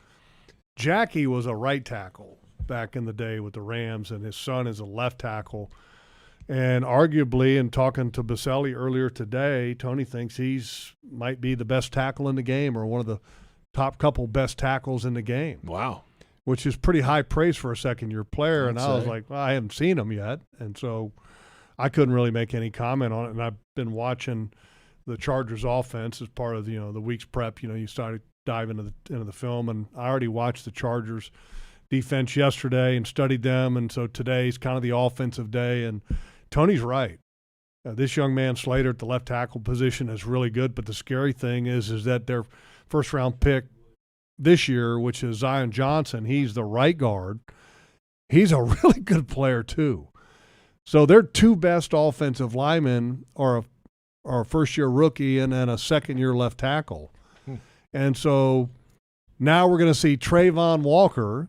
Jackie was a right tackle back in the day with the Rams, and his son is a left tackle. And arguably, in talking to Baselli earlier today, Tony thinks he's might be the best tackle in the game or one of the top couple best tackles in the game. Wow. Which is pretty high praise for a second-year player. And I was like, well, I haven't seen him yet. And so I couldn't really make any comment on it. And I've been watching the Chargers offense as part of, the week's prep. You started diving into the film, and I already watched the Chargers defense yesterday and studied them, and so today's kind of the offensive day. And Tony's right. This young man Slater at the left tackle position is really good, but the scary thing is that their first-round pick this year, which is Zion Johnson, he's the right guard. He's a really good player too. So their 2 best offensive linemen are a first-year rookie and then a second-year left tackle. And so now we're going to see Trayvon Walker,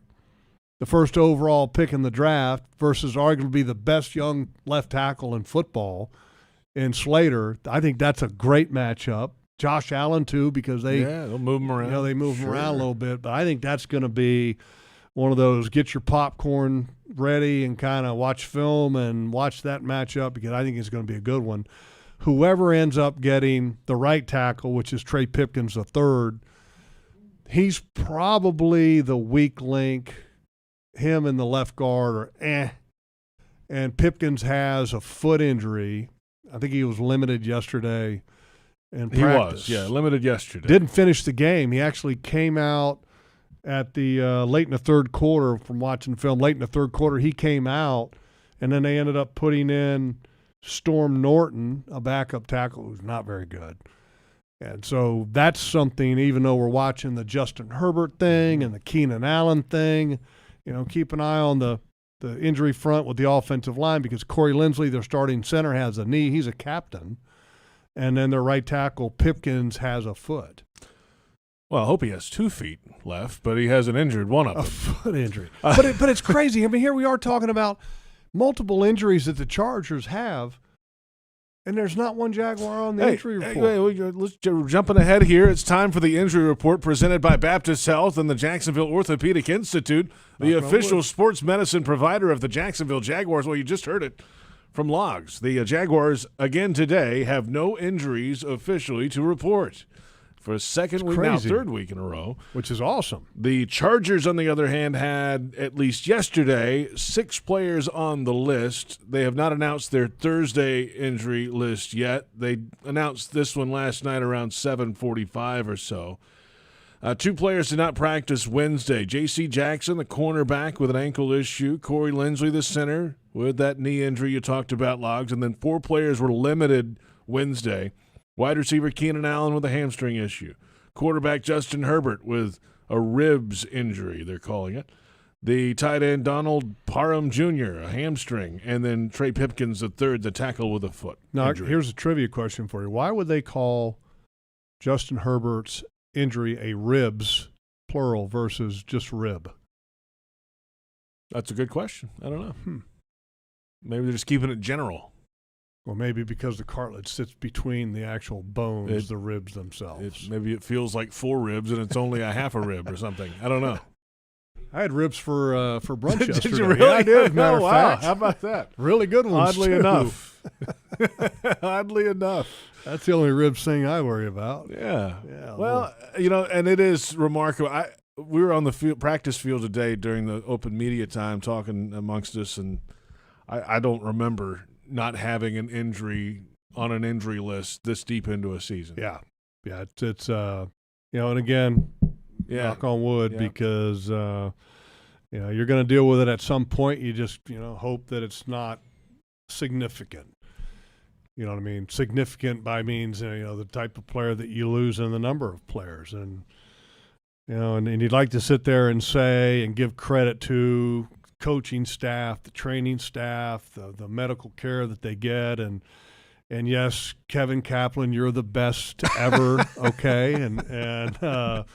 the first overall pick in the draft, versus arguably the best young left tackle in football in Slater. I think that's a great matchup. Josh Allen, too, because they'll move him around. They move him around a little bit. But I think that's going to be one of those get your popcorn ready and kind of watch film and watch that matchup, because I think it's going to be a good one. Whoever ends up getting the right tackle, which is Trey Pipkins III, he's probably the weak link. Him and the left guard are And Pipkins has a foot injury. I think he was limited yesterday in practice. He was, limited yesterday. Didn't finish the game. He actually came out at the late in the third quarter from watching film. Late in the third quarter, he came out, and then they ended up putting in Storm Norton, a backup tackle who's not very good. And so that's something, even though we're watching the Justin Herbert thing and the Keenan Allen thing, keep an eye on the injury front with the offensive line, because Corey Linsley, their starting center, has a knee. He's a captain. And then their right tackle, Pipkins, has a foot. Well, I hope he has 2 feet left, but he has an injured one of them. A foot injury. But it's crazy. I mean, here we are talking about multiple injuries that the Chargers have. And there's not one Jaguar on the injury report. Let's jumping ahead here. It's time for the injury report presented by Baptist Health and the Jacksonville Orthopedic Institute, the official sports medicine provider of the Jacksonville Jaguars. Well, you just heard it from Logs. The Jaguars, again today, have no injuries officially to report for a second week now, third week in a row. Which is awesome. The Chargers, on the other hand, had, at least yesterday, 6 players on the list. They have not announced their Thursday injury list yet. They announced this one last night around 7:45 or so. 2 players did not practice Wednesday. J.C. Jackson, the cornerback with an ankle issue. Corey Lindsley, the center, with that knee injury you talked about, Logs. And then 4 players were limited Wednesday. Wide receiver Keenan Allen with a hamstring issue. Quarterback Justin Herbert with a ribs injury, they're calling it. The tight end Donald Parham Jr., a hamstring. And then Trey Pipkins, the third, the tackle with a foot Now, injury. here's a trivia question for you. Why would they call Justin Herbert's injury a ribs, plural, versus just rib? That's a good question. I don't know. Maybe they're just keeping it general. Or maybe because the cartilage sits between the actual bones, the ribs themselves. Maybe it feels like 4 ribs and it's only a half a rib or something. I don't know. I had ribs for brunch yesterday. Did you really? Yeah, I did, as a matter of fact. How about that? Really good ones, Oddly too. enough. Oddly enough. That's the only ribs thing I worry about. Yeah. Well, and it is remarkable. We were on the practice field today during the open media time talking amongst us, and I don't remember not having an injury on an injury list this deep into a season. Yeah. It's and again, knock on wood, because you're going to deal with it at some point. You just hope that it's not significant. You know what I mean? Significant by means the type of player that you lose and the number of players, and and you'd like to sit there and say and give credit to coaching staff, the training staff, the medical care that they get, and yes, Kevin Kaplan, you're the best ever, okay, and the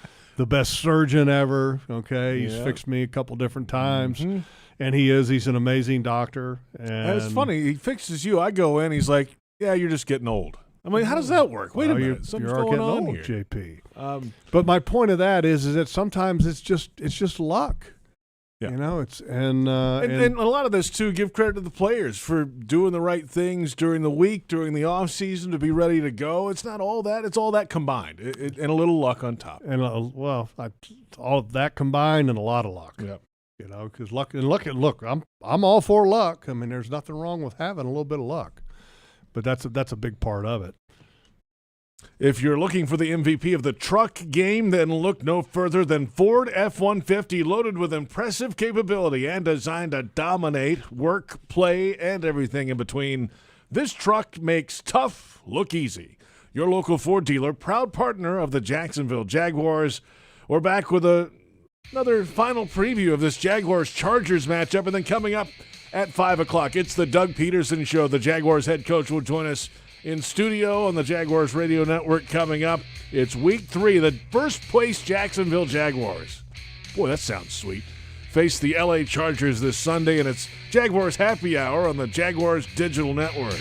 best surgeon ever, okay. He's fixed me a couple different times, and he's an amazing doctor. And it's funny, he fixes you. I go in, he's like, "Yeah, you're just getting old." I'm like, how does that work? Wait a minute, something's going on old, here, JP. But my point of that is that sometimes it's just luck. Yeah. And a lot of this too, give credit to the players for doing the right things during the week, during the off season to be ready to go. It's not all that; it's all that combined, and a little luck on top. And all of that combined and a lot of luck. Yep. Because luck and look, I'm all for luck. I mean, there's nothing wrong with having a little bit of luck, but that's a big part of it. If you're looking for the MVP of the truck game, then look no further than Ford F-150, loaded with impressive capability and designed to dominate work, play, and everything in between. This truck makes tough look easy. Your local Ford dealer, proud partner of the Jacksonville Jaguars. We're back with another final preview of this Jaguars-Chargers matchup, and then coming up at 5 o'clock, it's the Doug Pederson Show. The Jaguars head coach will join us in studio on the Jaguars Radio Network coming up. It's week 3, the first-place Jacksonville Jaguars. Boy, that sounds sweet. Face the L.A. Chargers this Sunday, and it's Jaguars Happy Hour on the Jaguars Digital Network.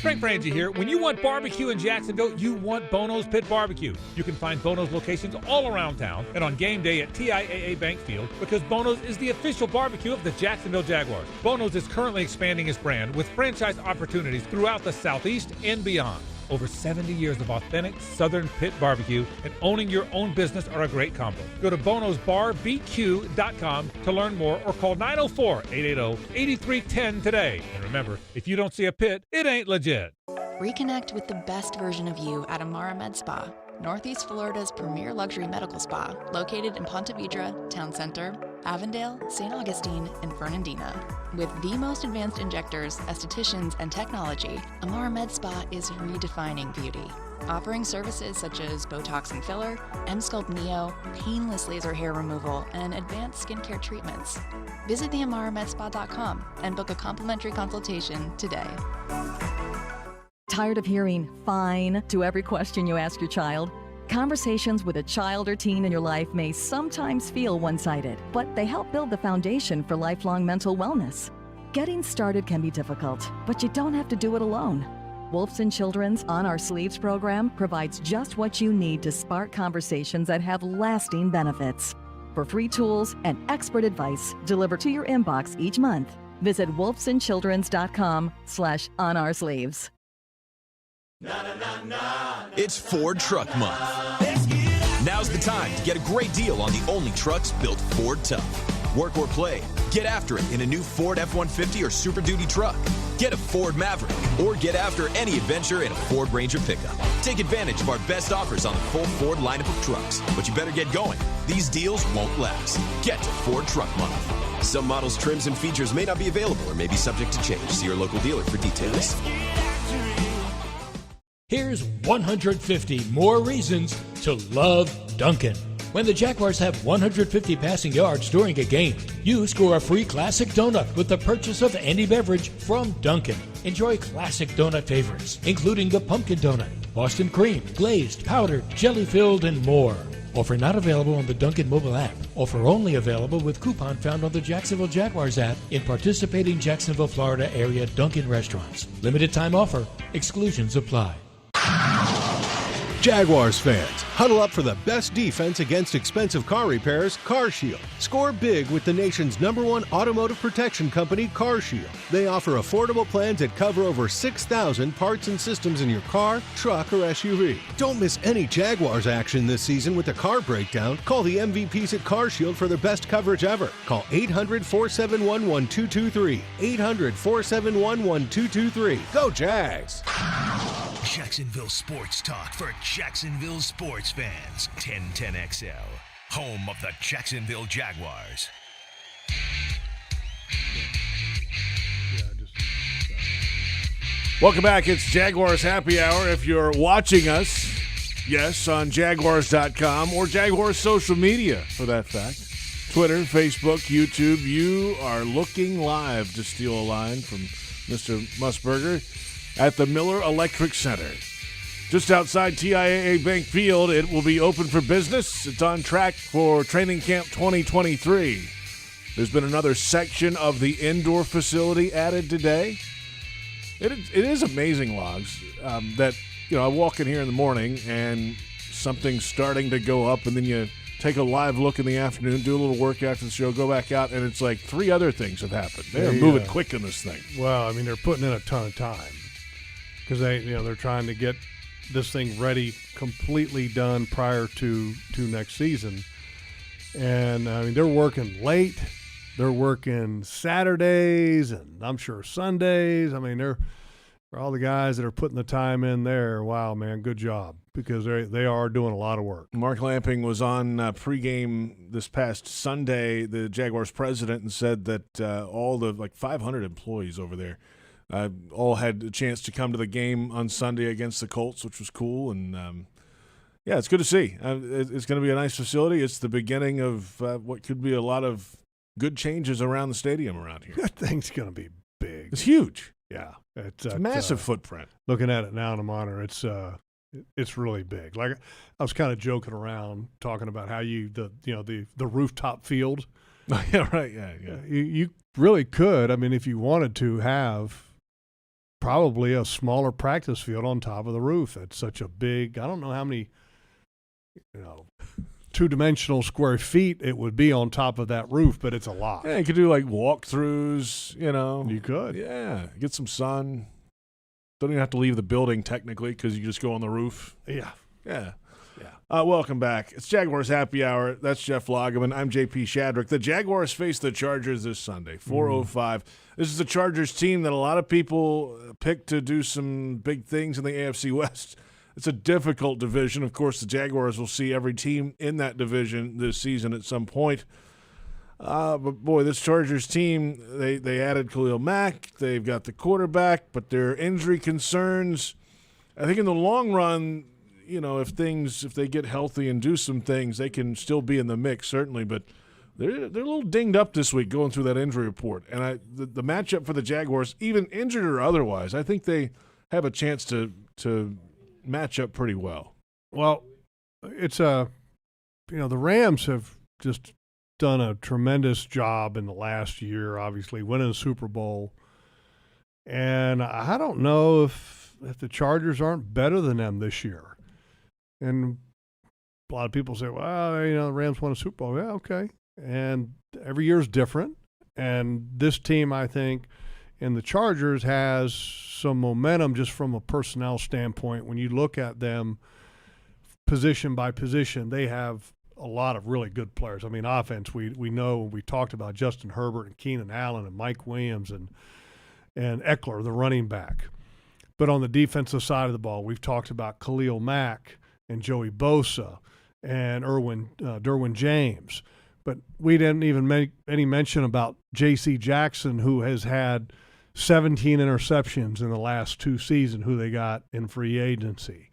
Frank Frangie here. When you want barbecue in Jacksonville, you want Bono's Pit Barbecue. You can find Bono's locations all around town and on game day at TIAA Bank Field, because Bono's is the official barbecue of the Jacksonville Jaguars. Bono's is currently expanding its brand with franchise opportunities throughout the Southeast and beyond. Over 70 years of authentic Southern pit barbecue and owning your own business are a great combo. Go to bonosbarbq.com to learn more or call 904-880-8310 today. And remember, if you don't see a pit, it ain't legit. Reconnect with the best version of you at Amara Med Spa, Northeast Florida's premier luxury medical spa, located in Ponte Vedra, Town Center, Avondale, St. Augustine, and Fernandina. With the most advanced injectors, estheticians, and technology, Amara Med Spa is redefining beauty, offering services such as Botox and filler, M-Sculpt Neo, painless laser hair removal, and advanced skincare treatments. Visit theamaramedspa.com and book a complimentary consultation today. Tired of hearing "fine" to every question you ask your child? Conversations with a child or teen in your life may sometimes feel one-sided, but they help build the foundation for lifelong mental wellness. Getting started can be difficult, but you don't have to do it alone. Wolfson Children's On Our Sleeves program provides just what you need to spark conversations that have lasting benefits. For free tools and expert advice delivered to your inbox each month, visit wolfsonchildrens.com/onoursleeves. It's Ford Truck Month. Now's the time to get a great deal on the only trucks built Ford tough. Work or play, get after it in a new Ford F-150 or Super Duty truck. Get a Ford Maverick or get after any adventure in a Ford Ranger pickup. Take advantage of our best offers on the full Ford lineup of trucks, but you better get going. These deals won't last. Get to Ford Truck Month. Some models, trims, and features may not be available or may be subject to change. See your local dealer for details. Here's 150 more reasons to love Dunkin'. When the Jaguars have 150 passing yards during a game, you score a free classic donut with the purchase of any beverage from Dunkin'. Enjoy classic donut favorites, including the pumpkin donut, Boston cream, glazed, powdered, jelly-filled, and more. Offer not available on the Dunkin' mobile app. Offer only available with coupon found on the Jacksonville Jaguars app in participating Jacksonville, Florida area Dunkin' restaurants. Limited time offer. Exclusions apply. Jaguars fans, huddle up for the best defense against expensive car repairs, CarShield. Score big with the nation's #1 automotive protection company, CarShield. They offer affordable plans that cover over 6,000 parts and systems in your car, truck, or SUV. Don't miss any Jaguars action this season with a car breakdown. Call the MVPs at CarShield for the best coverage ever. Call 800-471-1223. 800-471-1223. Go Jags! Jacksonville Sports Talk for Jacksonville sports fans. 1010XL, home of the Jacksonville Jaguars. Welcome back. It's Jaguars Happy Hour. If you're watching us, yes, on Jaguars.com or Jaguars social media, for that fact, Twitter, Facebook, YouTube, you are looking live, to steal a line from Mr. Musburger, at the Miller Electric Center. Just outside TIAA Bank Field, it will be open for business. It's on track for Training Camp 2023. There's been another section of the indoor facility added today. It is amazing, Logs, that, you know, I walk in here in the morning and something's starting to go up, and then you take a live look in the afternoon, do a little work after the show, go back out, and it's like 3 other things have happened. They're moving quick in this thing. Well, I mean, they're putting in a ton of time because they're trying to get this thing ready, completely done prior to next season. And I mean, they're working late. They're working Saturdays and I'm sure Sundays. I mean, they're for all the guys that are putting the time in there. Wow, man, good job, because they are doing a lot of work. Mark Lamping was on pregame this past Sunday, the Jaguars president, and said that all the 500 employees over there all had a chance to come to the game on Sunday against the Colts, which was cool. And, yeah, it's good to see. It's going to be a nice facility. It's the beginning of what could be a lot of good changes around the stadium around here. That thing's going to be big. It's huge. Yeah. It's a massive footprint. Looking at it now on the monitor, it's really big. Like, I was kind of joking around talking about how the rooftop field. Yeah, right. Yeah. You really could. I mean, if you wanted to have probably a smaller practice field on top of the roof. It's such a big, I don't know how many, two-dimensional square feet it would be on top of that roof, but it's a lot. Yeah, you could do walkthroughs, You could. Yeah, get some sun. Don't even have to leave the building technically because you just go on the roof. Yeah. Welcome back. It's Jaguars Happy Hour. That's Jeff Lageman. I'm J.P. Shadrick. The Jaguars face the Chargers this Sunday, 4:05. This is the Chargers team that a lot of people picked to do some big things in the AFC West. It's a difficult division. Of course, the Jaguars will see every team in that division this season at some point. But, boy, this Chargers team, they added Khalil Mack. They've got the quarterback, but their injury concerns, I think in the long run, if they get healthy and do some things, they can still be in the mix, certainly. But they're a little dinged up this week going through that injury report. And the matchup for the Jaguars, even injured or otherwise, I think they have a chance to match up pretty well. Well, it's the Rams have just done a tremendous job in the last year, obviously winning a Super Bowl. And I don't know if the Chargers aren't better than them this year. And a lot of people say, well, the Rams won a Super Bowl. Yeah, okay. And every year is different. And this team, I think, and the Chargers has some momentum just from a personnel standpoint. When you look at them position by position, they have a lot of really good players. I mean, offense, we know, we talked about Justin Herbert and Keenan Allen and Mike Williams and Eckler, the running back. But on the defensive side of the ball, we've talked about Khalil Mack and Joey Bosa and Derwin James. But we didn't even make any mention about J.C. Jackson, who has had 17 interceptions in the last 2 seasons, who they got in free agency.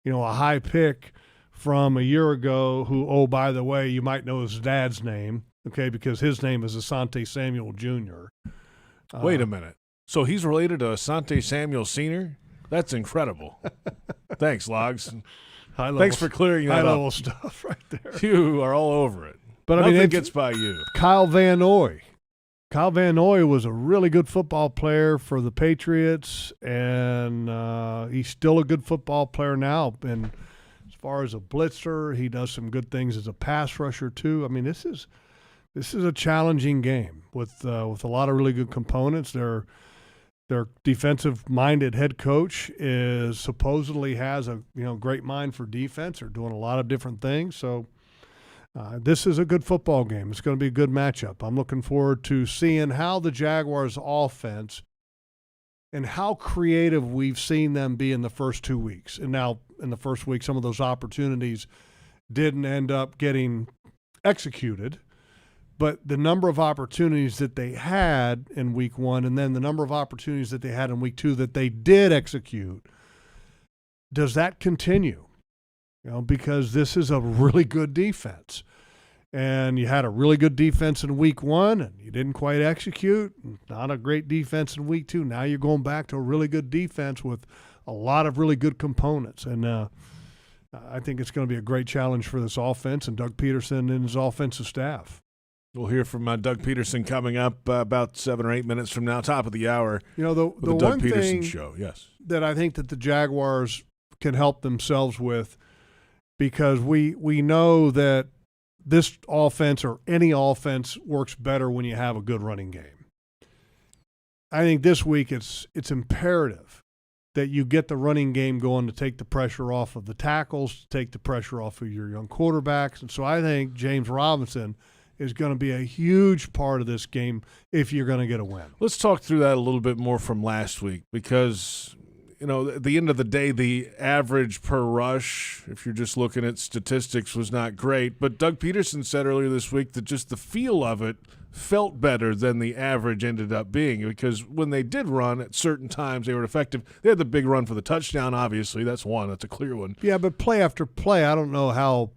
A high pick from a year ago who, oh, by the way, you might know his dad's name, okay, because his name is Asante Samuel Jr. Wait a minute. So he's related to Asante Samuel Sr.? That's incredible. Thanks, Logs. Thanks for clearing that up. High-level stuff right there. You are all over it. But Nothing gets by you. Kyle Van Noy. Kyle Van Noy was a really good football player for the Patriots, and he's still a good football player now. And as far as a blitzer, he does some good things as a pass rusher too. I mean, this is a challenging game with a lot of really good components. Their defensive-minded head coach supposedly has a great mind for defense. They're doing a lot of different things, so. This is a good football game. It's going to be a good matchup. I'm looking forward to seeing how the Jaguars' offense and how creative we've seen them be in the first 2 weeks. And now in the first week, some of those opportunities didn't end up getting executed. But the number of opportunities that they had in week 1 and then the number of opportunities that they had in week 2 that they did execute, does that continue? Because this is a really good defense. And you had a really good defense in week 1, and you didn't quite execute. Not a great defense in week 2. Now you're going back to a really good defense with a lot of really good components. And I think it's going to be a great challenge for this offense and Doug Pederson and his offensive staff. We'll hear from Doug Pederson coming up about 7 or 8 minutes from now, top of the hour. The Doug one Pederson thing show, yes, that I think that the Jaguars can help themselves with, because we know that this offense or any offense works better when you have a good running game. I think this week it's imperative that you get the running game going to take the pressure off of the tackles, to take the pressure off of your young quarterbacks. And so I think James Robinson is going to be a huge part of this game if you're going to get a win. Let's talk through that a little bit more from last week, because at the end of the day, the average per rush, if you're just looking at statistics, was not great. But Doug Pederson said earlier this week that just the feel of it felt better than the average ended up being, because when they did run at certain times, they were effective. They had the big run for the touchdown, obviously. That's one. That's a clear one. Yeah, but play after play, I don't know how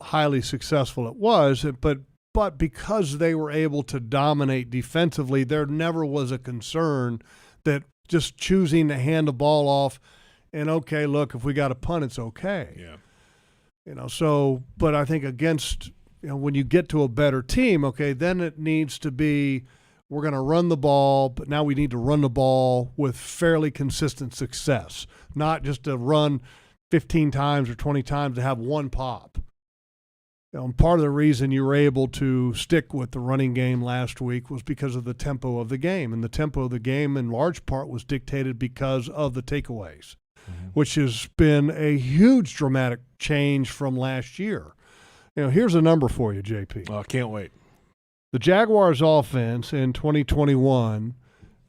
highly successful it was, but because they were able to dominate defensively, there never was a concern that just choosing to hand the ball off and, okay, look, if we got a punt, it's okay. Yeah. But I think against, when you get to a better team, okay, then it needs to be, we're going to run the ball, but now we need to run the ball with fairly consistent success, not just to run 15 times or 20 times to have one pop. Part of the reason you were able to stick with the running game last week was because of the tempo of the game. And the tempo of the game in large part was dictated because of the takeaways, which has been a huge dramatic change from last year. Here's a number for you, JP. I can't wait. The Jaguars offense in 2021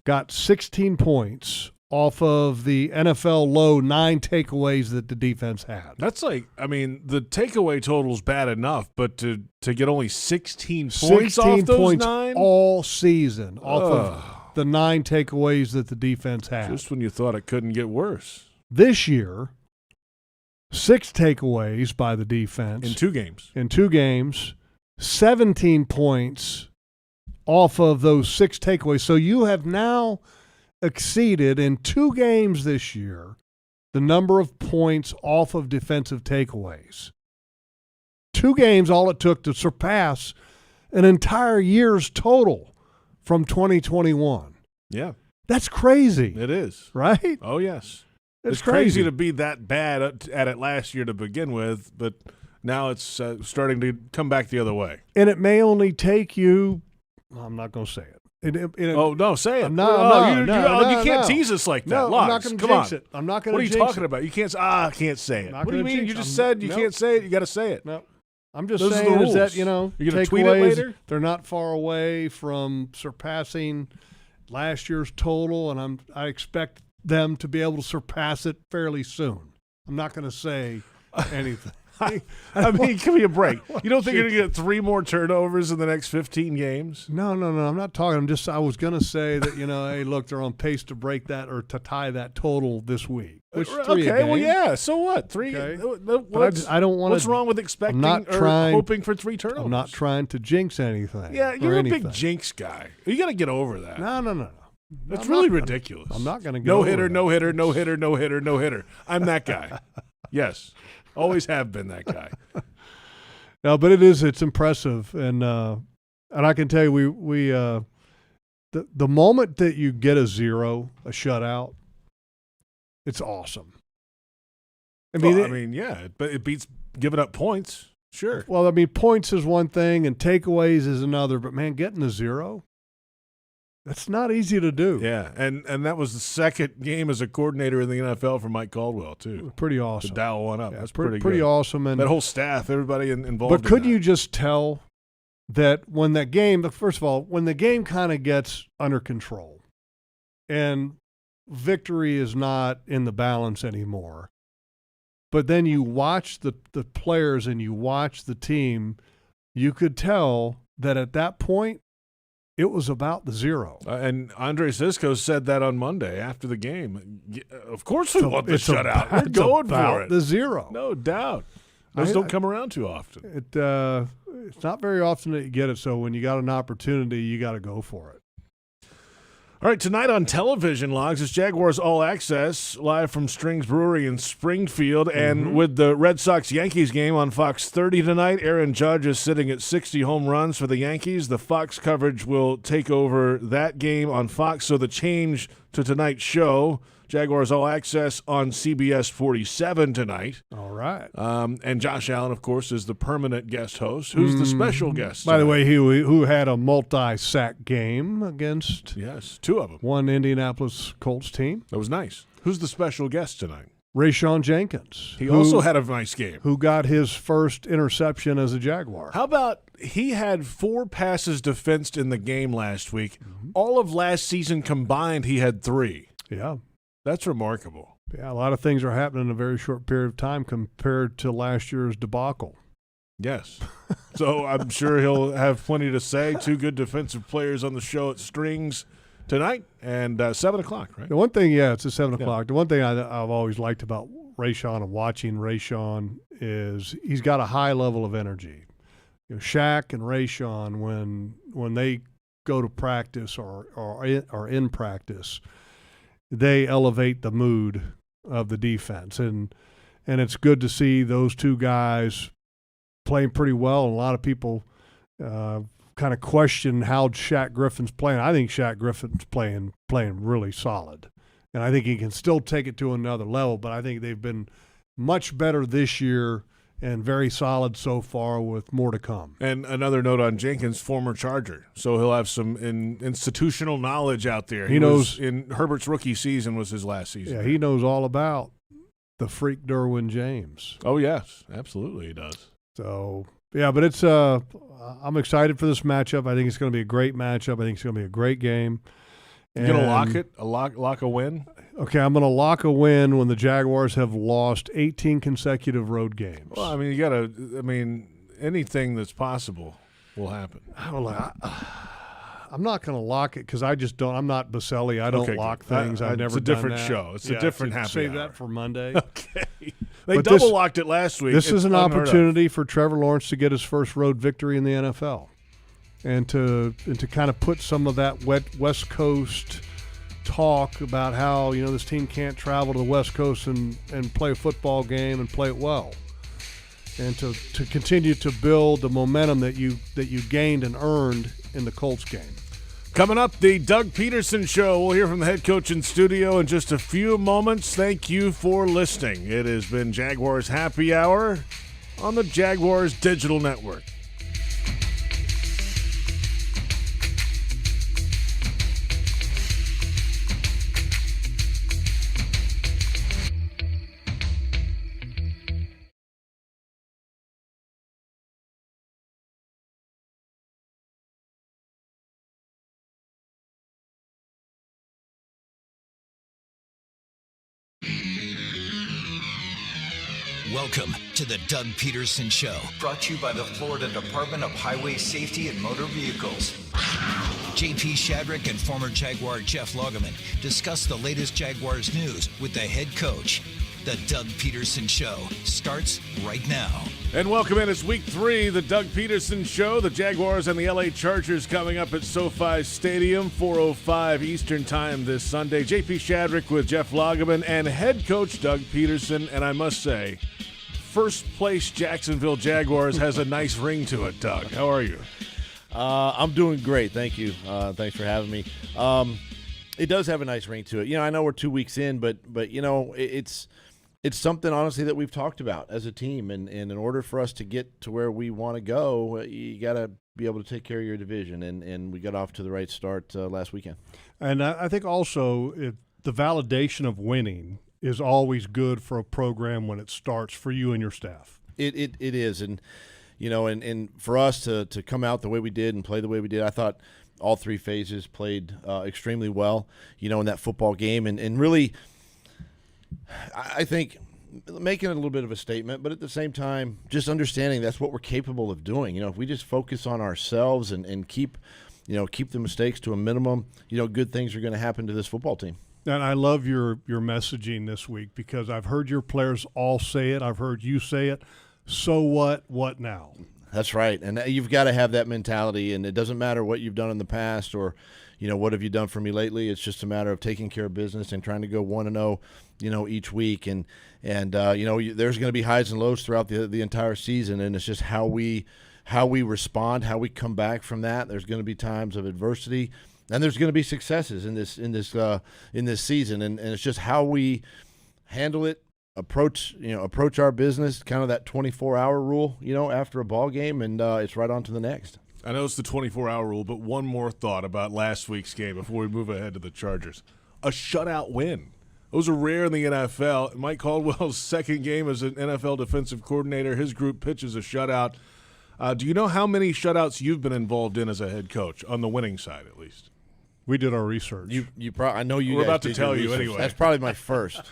got 16 points off of the NFL low 9 takeaways that the defense had. That's the takeaway total's bad enough, but to get only 16 points off those 9? All season off of the 9 takeaways that the defense had. Just when you thought it couldn't get worse. This year, 6 takeaways by the defense. In 2 games. 17 points off of those 6 takeaways. So you have now exceeded in 2 games this year the number of points off of defensive takeaways. 2 games, all it took to surpass an entire year's total from 2021. Yeah. That's crazy. It is. Right? Oh, yes. It's crazy crazy to be that bad at it last year to begin with, but now it's starting to come back the other way. And it may only take you – I'm not going to say it. Oh, no, say it. No, you can't tease us like that. No, I'm not going to jinx it. I'm not going to jinx it. What are you talking about? You can't I can't say it. What do you mean? You just said you can't say it. You got to say it. No. I'm just Those saying are the rules. that, You're going to tweet it later? They're not far away from surpassing last year's total, and I expect them to be able to surpass it fairly soon. I'm not going to say anything. I mean, give me a break. You don't think you're going to get 3 more turnovers in the next 15 games? No. I'm not talking. I was going to say that, hey, look, they're on pace to break that or to tie that total this week. Which 3 okay, a game. well, yeah. So what? 3. Okay. I don't want to. What's wrong with expecting hoping for 3 turnovers? I'm not trying to jinx anything. Yeah, you're a big jinx guy. You got to get over that. No. That's really ridiculous. I'm not going to get no over hitter, that. no hitter, no hitter, no hitter, no hitter. I'm that guy. Yes. Always have been that guy. No, but it's impressive, and I can tell you the moment that you get a shutout, it's awesome. Yeah, but it beats giving up points. Sure. Well, points is one thing, and takeaways is another. But man, getting a 0. That's not easy to do. Yeah, and that was the second game as a coordinator in the NFL for Mike Caldwell, too. Pretty awesome. To dial one up. Yeah, That's pretty good. Pretty awesome. And that whole staff, everybody involved But could in that. you just tell that when that game, first of all, when the game kind of gets under control and victory is not in the balance anymore, but then you watch the players and you watch the team, you could tell that at that point, it was about the 0. And Andre Sisco said that on Monday after the game. Of course we want the shutout. We're going for it. The 0. No doubt. Those don't come around too often. It's not very often that you get it, so when you got an opportunity, you got to go for it. All right, tonight on television logs, it's Jaguars All Access, live from Strings Brewery in Springfield. And with the Red Sox-Yankees game on Fox 30 tonight, Aaron Judge is sitting at 60 home runs for the Yankees. The Fox coverage will take over that game on Fox. So the change to tonight's show, Jaguars All Access on CBS 47 tonight. All right. And Josh Allen, of course, is the permanent guest host. Who's the special guest By the tonight? way, who had a multi-sack game against 2 of them. One Indianapolis Colts team. That was nice. Who's the special guest tonight? Rayshon Jenkins. He also had a nice game. Who got his first interception as a Jaguar. How about he had 4 passes defensed in the game last week. All of last season combined, he had 3. Yeah. That's remarkable. Yeah, a lot of things are happening in a very short period of time compared to last year's debacle. Yes. So I'm sure he'll have plenty to say. 2 good defensive players on the show at Strings tonight and 7 o'clock, right? The one thing, it's at 7 o'clock. The one thing I've always liked about Rayshon and watching Rayshon is he's got a high level of energy. Shaq and Rayshon, when they go to practice or in practice, they elevate the mood of the defense. And it's good to see those 2 guys playing pretty well. And a lot of people kind of question how Shaq Griffin's playing. I think Shaq Griffin's playing really solid. And I think he can still take it to another level, but I think they've been much better this year and very solid so far with more to come. And another note on Jenkins, former Charger. So he'll have some institutional knowledge out there. He knows in Herbert's rookie season was his last season. Yeah, he knows all about the freak Derwin James. Oh, yes, absolutely he does. So, yeah, but it's I'm excited for this matchup. I think it's going to be a great matchup. I think it's going to be a great game. You going to lock it? Lock a win? Okay, I'm going to lock a win when the Jaguars have lost 18 consecutive road games. Well, I mean, you got to. I mean, anything that's possible will happen. I'm not going to lock it because I just don't. I'm not Baselli. I don't lock things. I've never done that. It's a different show. It's a different happy Save hour. that for Monday. Okay. They double locked it last week. This is an unheard of. opportunity for Trevor Lawrence to get his first road victory in the NFL, and to kind of put some of that West Coast talk about how this team can't travel to the West Coast and play a football game and play it well. and to continue to build the momentum that you gained and earned in the Colts game. Coming up, the Doug Pederson Show. We'll hear from the head coach in studio in just a few moments. Thank you for listening. It has been Jaguars Happy Hour on the Jaguars Digital Network. Welcome to the Doug Pederson Show, brought to you by the Florida Department of Highway Safety and Motor Vehicles. J.P. Shadrick and former Jaguar Jeff Lageman discuss the latest Jaguars news with the head coach. The Doug Pederson Show starts right now. And welcome in. It's week 3, the Doug Pederson Show. The Jaguars and the LA Chargers coming up at SoFi Stadium, 4:05 Eastern Time this Sunday. J.P. Shadrick with Jeff Lageman and head coach Doug Pederson. And I must say, first place Jacksonville Jaguars has a nice ring to it, Doug. How are you? I'm doing great. Thank you. Thanks for having me. It does have a nice ring to it. You know, I know we're 2 weeks in, but you know, it's something, honestly, that we've talked about as a team. And in order for us to get to where we want to go, you got to be able to take care of your division. And we got off to the right start last weekend. And I think also the validation of winning is always good for a program when it starts for you and your staff. It is. And, you know, and for us to come out the way we did and play the way we did, I thought all 3 phases played extremely well, you know, in that football game. And really, I think making it a little bit of a statement, but at the same time, just understanding that's what we're capable of doing. You know, if we just focus on ourselves and keep the mistakes to a minimum, you know, good things are going to happen to this football team. And I love your messaging this week because I've heard your players all say it. I've heard you say it. So what? What now? That's right. And you've got to have that mentality. And it doesn't matter what you've done in the past or, you know, what have you done for me lately. It's just a matter of taking care of business and trying to go 1-0, you know, each week. And you know, there's going to be highs and lows throughout the entire season. And it's just how we respond, how we come back from that. There's going to be times of adversity. And there's going to be successes in this season, and it's just how we handle it, approach our business, kind of that 24-hour rule, you know, after a ball game, and it's right on to the next. I know it's the 24-hour rule, but one more thought about last week's game before we move ahead to the Chargers. A shutout win. Those are rare in the NFL. Mike Caldwell's second game as an NFL defensive coordinator. His group pitches a shutout. Do you know how many shutouts you've been involved in as a head coach, on the winning side at least? We did our research. I know you. We're guys about to did tell your you research. anyway. That's probably my first.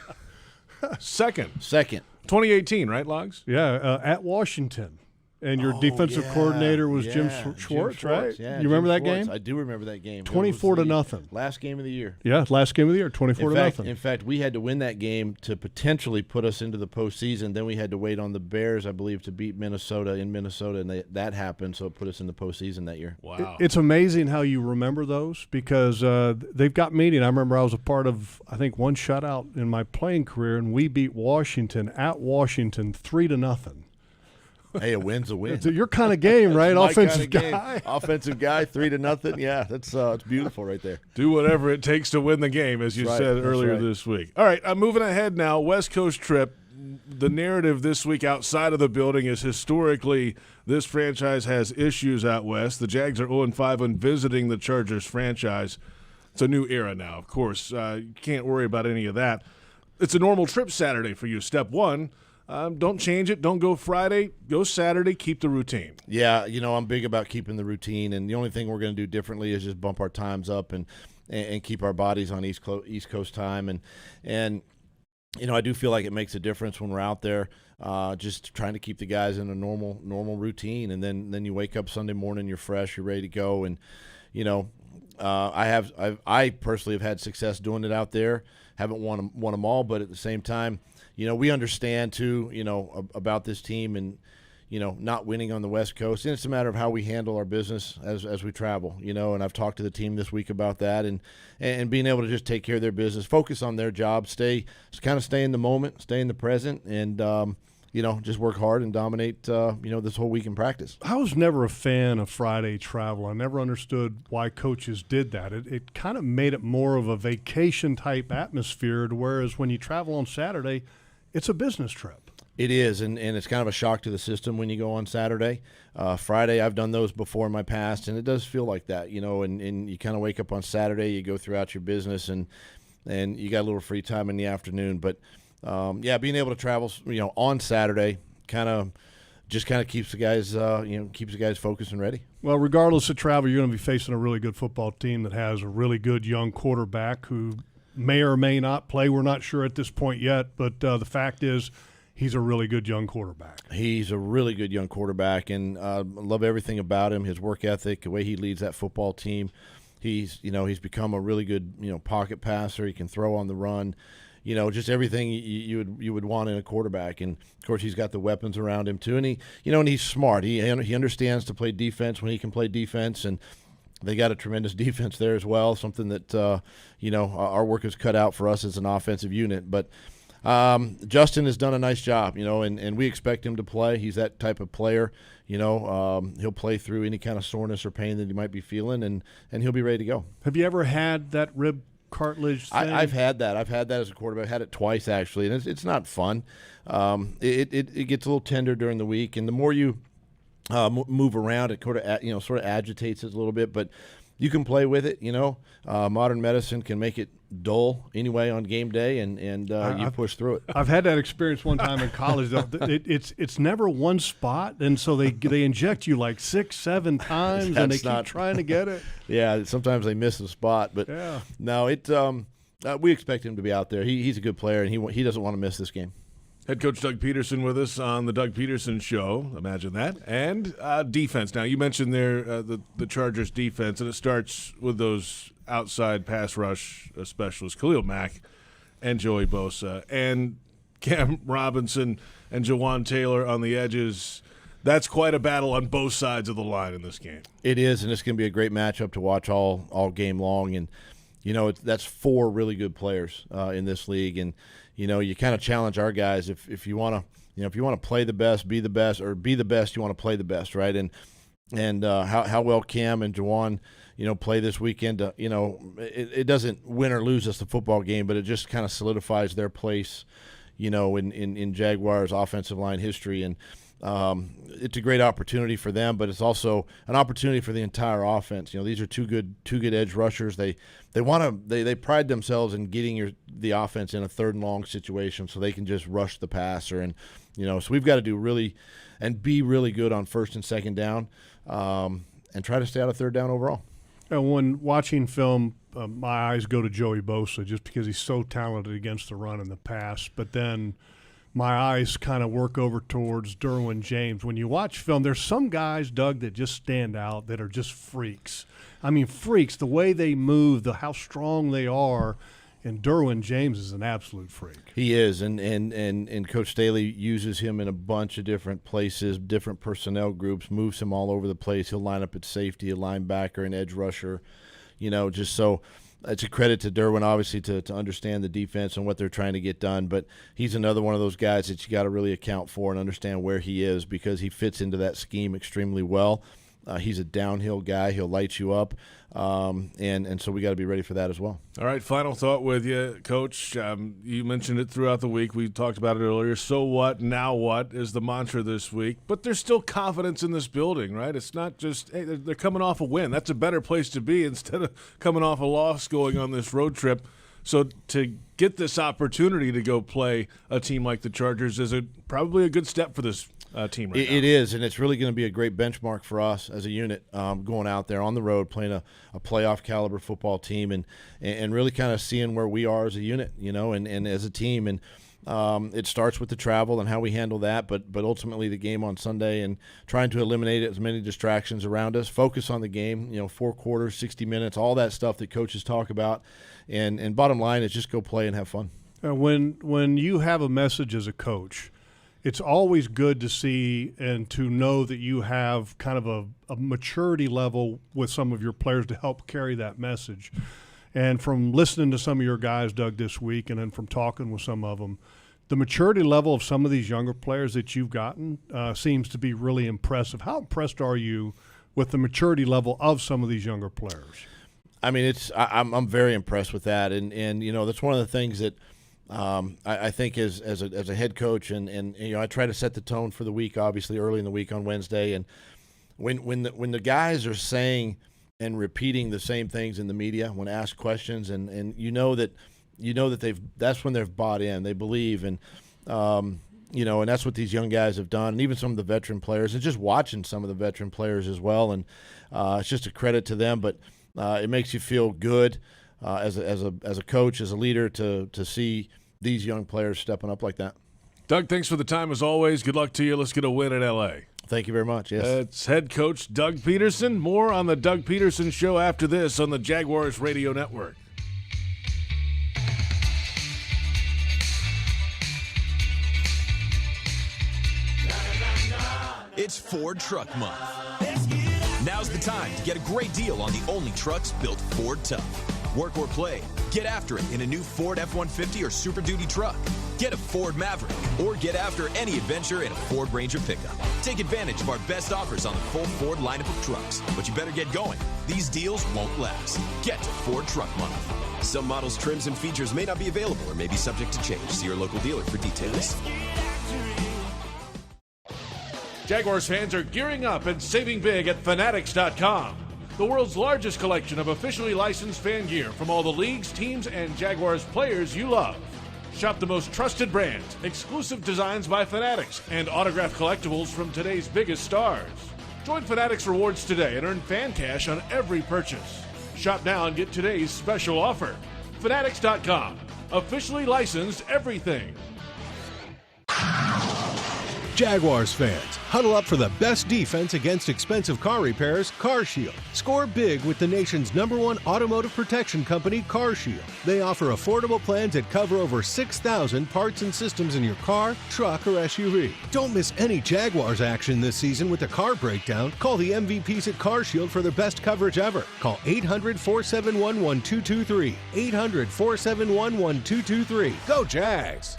Second. 2018, right, Logs? Yeah, at Washington. And your defensive coordinator was Jim Schwartz, right? Yeah, you remember that Schwartz. game? I do remember that game. 24-0. Last game of the year. Yeah, last game of the year, 24-0. In fact, we had to win that game to potentially put us into the postseason. Then we had to wait on the Bears, I believe, to beat Minnesota in Minnesota, and that happened, so it put us in the postseason that year. Wow. It's amazing how you remember those because they've got meaning. I remember I was a part of, I think, one shutout in my playing career, and we beat Washington at Washington 3-0. Hey, a win's a win. It's your kind of game, right? Offensive guy. Offensive guy, 3-0. Yeah, that's it's beautiful right there. Do whatever it takes to win the game, as you said earlier this week. All right, I'm moving ahead now. West Coast trip. The narrative this week outside of the building is historically this franchise has issues out west. The Jags are 0-5 when visiting the Chargers franchise. It's a new era now, of course. You can't worry about any of that. It's a normal trip Saturday for you. Step one. Don't change it. Don't go Friday. Go Saturday. Keep the routine. Yeah, you know, I'm big about keeping the routine, and the only thing we're going to do differently is just bump our times up and keep our bodies on East Coast time. And you know, I do feel like it makes a difference when we're out there, just trying to keep the guys in a normal routine. And then you wake up Sunday morning, you're fresh, you're ready to go. And you know, I personally have had success doing it out there. Haven't won them all, but at the same time, you know, we understand too, you know, about this team and, you know, not winning on the West Coast. And it's a matter of how we handle our business as we travel, you know, and I've talked to the team this week about that and being able to just take care of their business, focus on their job, stay in the moment, stay in the present. And, just work hard and dominate, this whole week in practice. I was never a fan of Friday travel. I never understood why coaches did that. It kind of made it more of a vacation-type atmosphere, whereas when you travel on Saturday, it's a business trip. It is, and it's kind of a shock to the system when you go on Saturday. Friday, I've done those before in my past, and it does feel like that, and you kind of wake up on Saturday, you go throughout your business, and you got a little free time in the afternoon. But, being able to travel, on Saturday kind of keeps the guys focused and ready. Well, regardless of travel, you're going to be facing a really good football team that has a really good young quarterback who may or may not play. We're not sure at this point yet, but the fact is, he's a really good young quarterback. He's a really good young quarterback, and I love everything about him, his work ethic, the way he leads that football team. He's become a really good, pocket passer. He can throw on the run, just everything you would want in a quarterback. And, of course, he's got the weapons around him, too. And and he's smart. He understands to play defense when he can play defense, and they got a tremendous defense there as well, something that, our work is cut out for us as an offensive unit. But Justin has done a nice job, and we expect him to play. He's that type of player, he'll play through any kind of soreness or pain that he might be feeling, and he'll be ready to go. Have you ever had that rib cartilage thing? I've had that. I've had that as a quarterback. I had it twice, actually, and it's not fun. It gets a little tender during the week, and the more you move around, it sort of agitates it a little bit, but you can play with it, Modern medicine can make it dull anyway on game day, and you push through it. I've had that experience one time in college. It's never one spot, and so they inject you like 6-7 times, and they keep trying to get it. Yeah, sometimes they miss the spot, but no, we expect him to be out there. He's a good player, and he doesn't want to miss this game. Head coach Doug Pederson with us on the Doug Pederson Show. Imagine that. And defense. Now, you mentioned there the Chargers defense, and it starts with those outside pass rush specialists, Khalil Mack and Joey Bosa, and Cam Robinson and Jawan Taylor on the edges. That's quite a battle on both sides of the line in this game. It is, and it's going to be a great matchup to watch all game long. And, that's 4 really good players in this league, and you kind of challenge our guys if you want to play the best, be the best, or be the best, you want to play the best, right? And how well Cam and Jawan play this weekend. It doesn't win or lose us the football game, but it just kind of solidifies their place, in Jaguars offensive line history. And it's a great opportunity for them, but it's also an opportunity for the entire offense. These are two good edge rushers. They pride themselves in getting the offense in a 3rd and long situation so they can just rush the passer. And so we've got to do really and be really good on 1st and 2nd down, and try to stay out of 3rd down overall. And when watching film, my eyes go to Joey Bosa just because he's so talented against the run and the pass. But then my eyes kind of work over towards Derwin James. When you watch film, there's some guys, Doug, that just stand out that are just freaks. I mean, freaks, the way they move, how strong they are. And Derwin James is an absolute freak. He is, and Coach Staley uses him in a bunch of different places, different personnel groups, moves him all over the place. He'll line up at safety, a linebacker, an edge rusher, just so it's a credit to Derwin, obviously, to understand the defense and what they're trying to get done. But he's another one of those guys that you got to really account for and understand where he is, because he fits into that scheme extremely well. He's a downhill guy. He'll light you up, and so we got to be ready for that as well. All right, final thought with you, Coach. You mentioned it throughout the week. We talked about it earlier. So what, now what is the mantra this week. But there's still confidence in this building, right? It's not just, hey, they're coming off a win. That's a better place to be instead of coming off a loss going on this road trip. So to get this opportunity to go play a team like the Chargers is probably a good step for this team right now. It is, and it's really going to be a great benchmark for us as a unit, going out there on the road, playing a playoff caliber football team, and really kind of seeing where we are as a unit, and as a team. And it starts with the travel and how we handle that, but ultimately the game on Sunday and trying to eliminate as many distractions around us, focus on the game, 4 quarters, 60 minutes, all that stuff that coaches talk about. And bottom line is just go play and have fun. When you have a message as a coach, it's always good to see and to know that you have kind of a maturity level with some of your players to help carry that message. And from listening to some of your guys, Doug, this week, and then from talking with some of them, the maturity level of some of these younger players that you've gotten seems to be really impressive. How impressed are you with the maturity level of some of these younger players? I mean, I'm very impressed with that, and you know, that's one of the things that I think as a head coach, and you know, I try to set the tone for the week, obviously early in the week on Wednesday, and when the guys are saying and repeating the same things in the media when asked questions, and you know that that's when they've bought in, they believe, and you know, and that's what these young guys have done, and even some of the veteran players, and just watching some of the veteran players as well, and it's just a credit to them, but it makes you feel good as a coach, as a leader, to see these young players stepping up like that. Doug, thanks for the time as always. Good luck to you. Let's get a win in L.A. Thank you very much. Yes. It's head coach Doug Pederson. More on the Doug Pederson Show after this on the Jaguars Radio Network. It's Ford Truck Month. Now's the time to get a great deal on the only trucks built Ford tough. Work or play, get after it in a new Ford F-150 or Super Duty truck. Get a Ford Maverick, or get after any adventure in a Ford Ranger pickup. Take advantage of our best offers on the full Ford lineup of trucks. But you better get going. These deals won't last. Get to Ford Truck Month. Some models, trims, and features may not be available or may be subject to change. See your local dealer for details. Jaguars fans are gearing up and saving big at Fanatics.com. The world's largest collection of officially licensed fan gear from all the leagues, teams, and Jaguars players you love. Shop the most trusted brands, exclusive designs by Fanatics, and autographed collectibles from today's biggest stars. Join Fanatics Rewards today and earn fan cash on every purchase. Shop now and get today's special offer. Fanatics.com. Officially licensed everything. Jaguars fans, huddle up for the best defense against expensive car repairs, CarShield. Score big with the nation's #1 automotive protection company, CarShield. They offer affordable plans that cover over 6,000 parts and systems in your car, truck, or SUV. Don't miss any Jaguars action this season with a car breakdown. Call the MVPs at CarShield for their best coverage ever. Call 800-471-1223. 800-471-1223. Go Jags!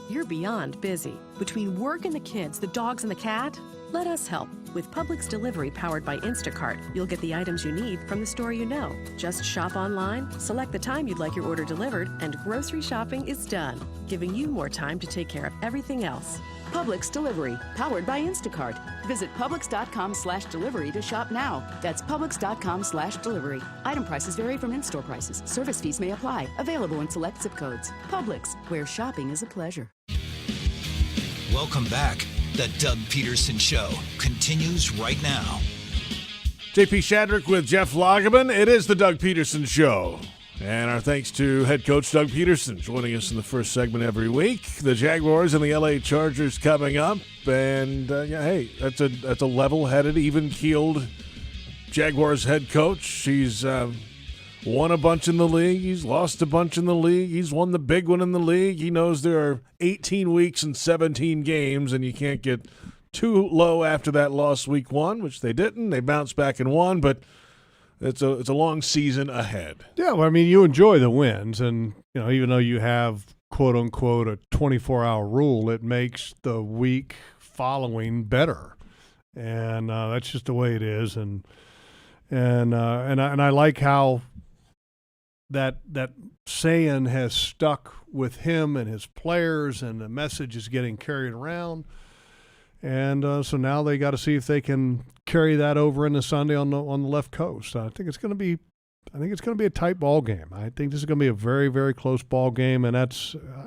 You're beyond busy. Between work and the kids, the dogs and the cat, let us help. With Publix Delivery powered by Instacart, you'll get the items you need from the store you know. Just shop online, select the time you'd like your order delivered, and grocery shopping is done, giving you more time to take care of everything else. Publix Delivery, powered by Instacart. Visit Publix.com/delivery to shop now. That's Publix.com/delivery. Item prices vary from in-store prices. Service fees may apply. Available in select zip codes. Publix, where shopping is a pleasure. Welcome back. The Doug Pederson Show continues right now. J.P. Shadrick with Jeff Lageman. It is the Doug Pederson Show. And our thanks to head coach Doug Pederson joining us in the first segment every week. The Jaguars and the L.A. Chargers coming up. And, hey, that's a level-headed, even-keeled Jaguars head coach. He's won a bunch in the league. He's lost a bunch in the league. He's won the big one in the league. He knows there are 18 weeks and 17 games, and you can't get too low after that loss week one, which they didn't. They bounced back and won, but it's a long season ahead. Yeah, well, I mean, you enjoy the wins, and you know, even though you have quote unquote a 24-hour rule, it makes the week following better, and that's just the way it is. And I like how that saying has stuck with him and his players, and the message is getting carried around. And so now they got to see if they can carry that over into Sunday on the left coast. I think it's going to be a tight ball game. I think this is going to be a very, very close ball game, and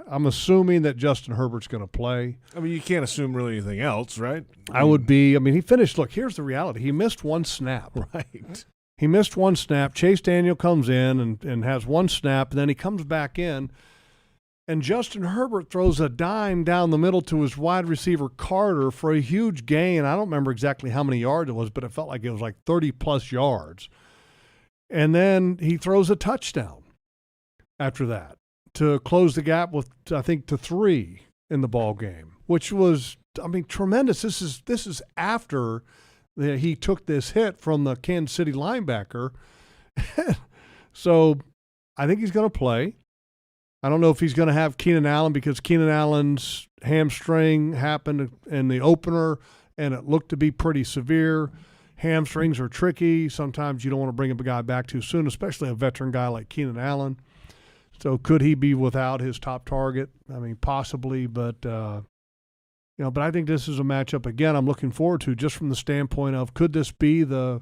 I'm assuming that Justin Herbert's going to play. I mean, you can't assume really anything else, right? He finished. Look, here's the reality. He missed one snap. Right. He missed one snap. Chase Daniel comes in and has one snap, and then he comes back in. And Justin Herbert throws a dime down the middle to his wide receiver Carter for a huge gain. I don't remember exactly how many yards it was, but it felt like it was like 30-plus yards. And then he throws a touchdown after that to close the gap with, I think, to 3 in the ball game, which was, tremendous. This is after he took this hit from the Kansas City linebacker. So I think he's going to play. I don't know if he's going to have Keenan Allen because Keenan Allen's hamstring happened in the opener, and it looked to be pretty severe. Hamstrings are tricky. Sometimes you don't want to bring a guy back too soon, especially a veteran guy like Keenan Allen. So could he be without his top target? I mean, possibly, but but I think this is a matchup, again, I'm looking forward to just from the standpoint of could this be the